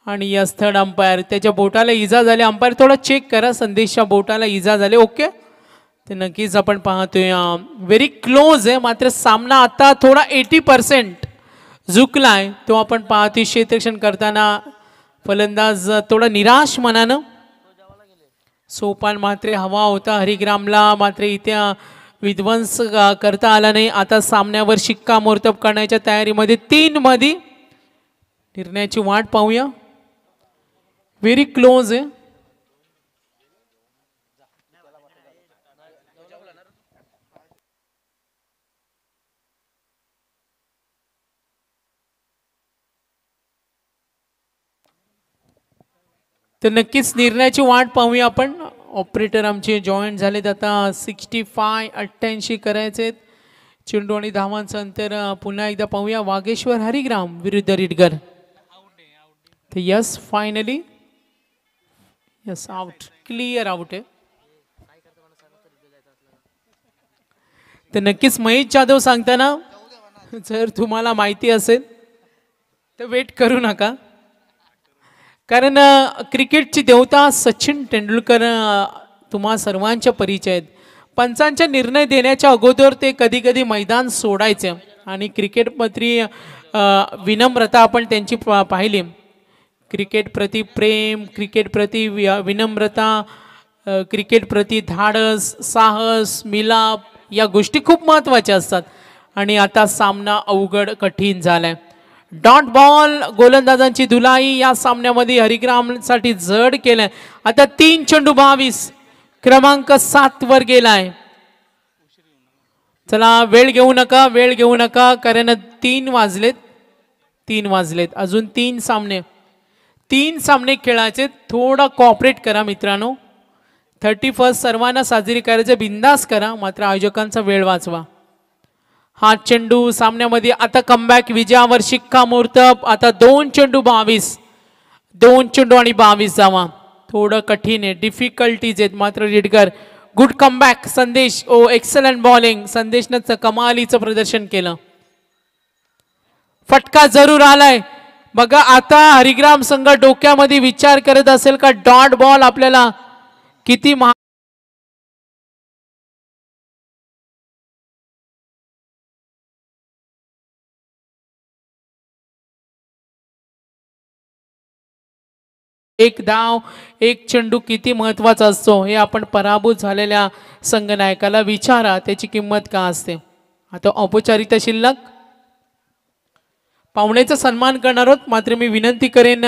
आणि यस थर्ड अंपायर, त्याच्या बोटाला इजा झाली. अंपायर थोडा चेक करा, संदेशच्या बोटाला इजा झाली. ओके, ते नक्कीच आपण पाहतोय व्हेरी क्लोज आहे. मात्र सामना आता थोडा 80% झुकलाय, तो आपण पाहतोय. क्षेत्ररक्षण करताना फलंदाज थोडा निराश मनानं. सोपान मात्र हवा होता हरिग्रामला, मात्र इथे विध्वंस करता आला नाही. आता सामन्यावर शिक्कामोर्तब करण्याच्या तयारीमध्ये 3 मध्ये निर्णयाची वाट पाहूया. व्हेरी क्लोज आहे. तर नक्कीच निर्णयाची वाट पाहूया आपण. ऑपरेटर आमचे जॉईन झालेत. आता 65 88 करायचे. चेंडू आणि धावांचं अंतर पुन्हा एकदा पाहूया. वागेश्वर हरिग्राम विरुद्ध Ridgar. Yes finally yes out, clear out आहे. तर नक्कीच महेश जाधव सांगताना जर तुम्हाला माहिती असेल तर वेट करू नका, कारण क्रिकेटची देवता सचिन तेंडुलकर तुम्हा सर्वांच्या परिचय आहेत. पंचांच्या निर्णय देण्याच्या अगोदर ते कधी कधी मैदान सोडायचे आणि क्रिकेटमधली विनम्रता आपण त्यांची पाहिली. क्रिकेट प्रति प्रेम, क्रिकेट प्रति विनम्रता, क्रिकेट प्रति धाडस, साहस, मिलाप या गोष्टी खूप महत्त्वाच्या असतात. आणि आता सामना अवघड कठीण झालाय. डॉट बॉल गोलंदाजांची धुलाई या सामन्यामध्ये हरिग्रामसाठी जड केलाय. आता 3 चेंडू 22 क्रमांक 7 वर गेलाय. चला वेळ घेऊ नका, वेळ घेऊ नका, कारण 3 वाजलेत. अजून 3 सामने खेळायचे. थोडा कॉपरेट करा मित्रांनो. 31 सर्वांना साजरी करायचे, बिंदास करा, मात्र आयोजकांचा वेळ वाचवा. हा चेंडू सामन्यामध्ये आता कमबॅक विजयावर शिक्कामोर्तब. आता 2 चेंडू 22 जावा. थोडं कठीण आहे, डिफिकल्टीज आहेत, मात्र रिडगर गुड कमबॅक. संदेश एक्सलंट बॉलिंग. संदेशनं कमालीचं प्रदर्शन केलं. फटका जरूर आलाय बघा. आता हरिग्राम संघ डोक्यामध्ये विचार करत असेल का डॉट बॉल आपल्याला किती एक धाव, एक चेंडू किती महत्वाचा असतो हे आपण पराभूत झालेल्या संघनायकाला विचारा, त्याची किंमत का असते. आता औपचारिकता शिल्लक. पाहुण्याचा सन्मान करणार आहोत, मात्र मी विनंती करेन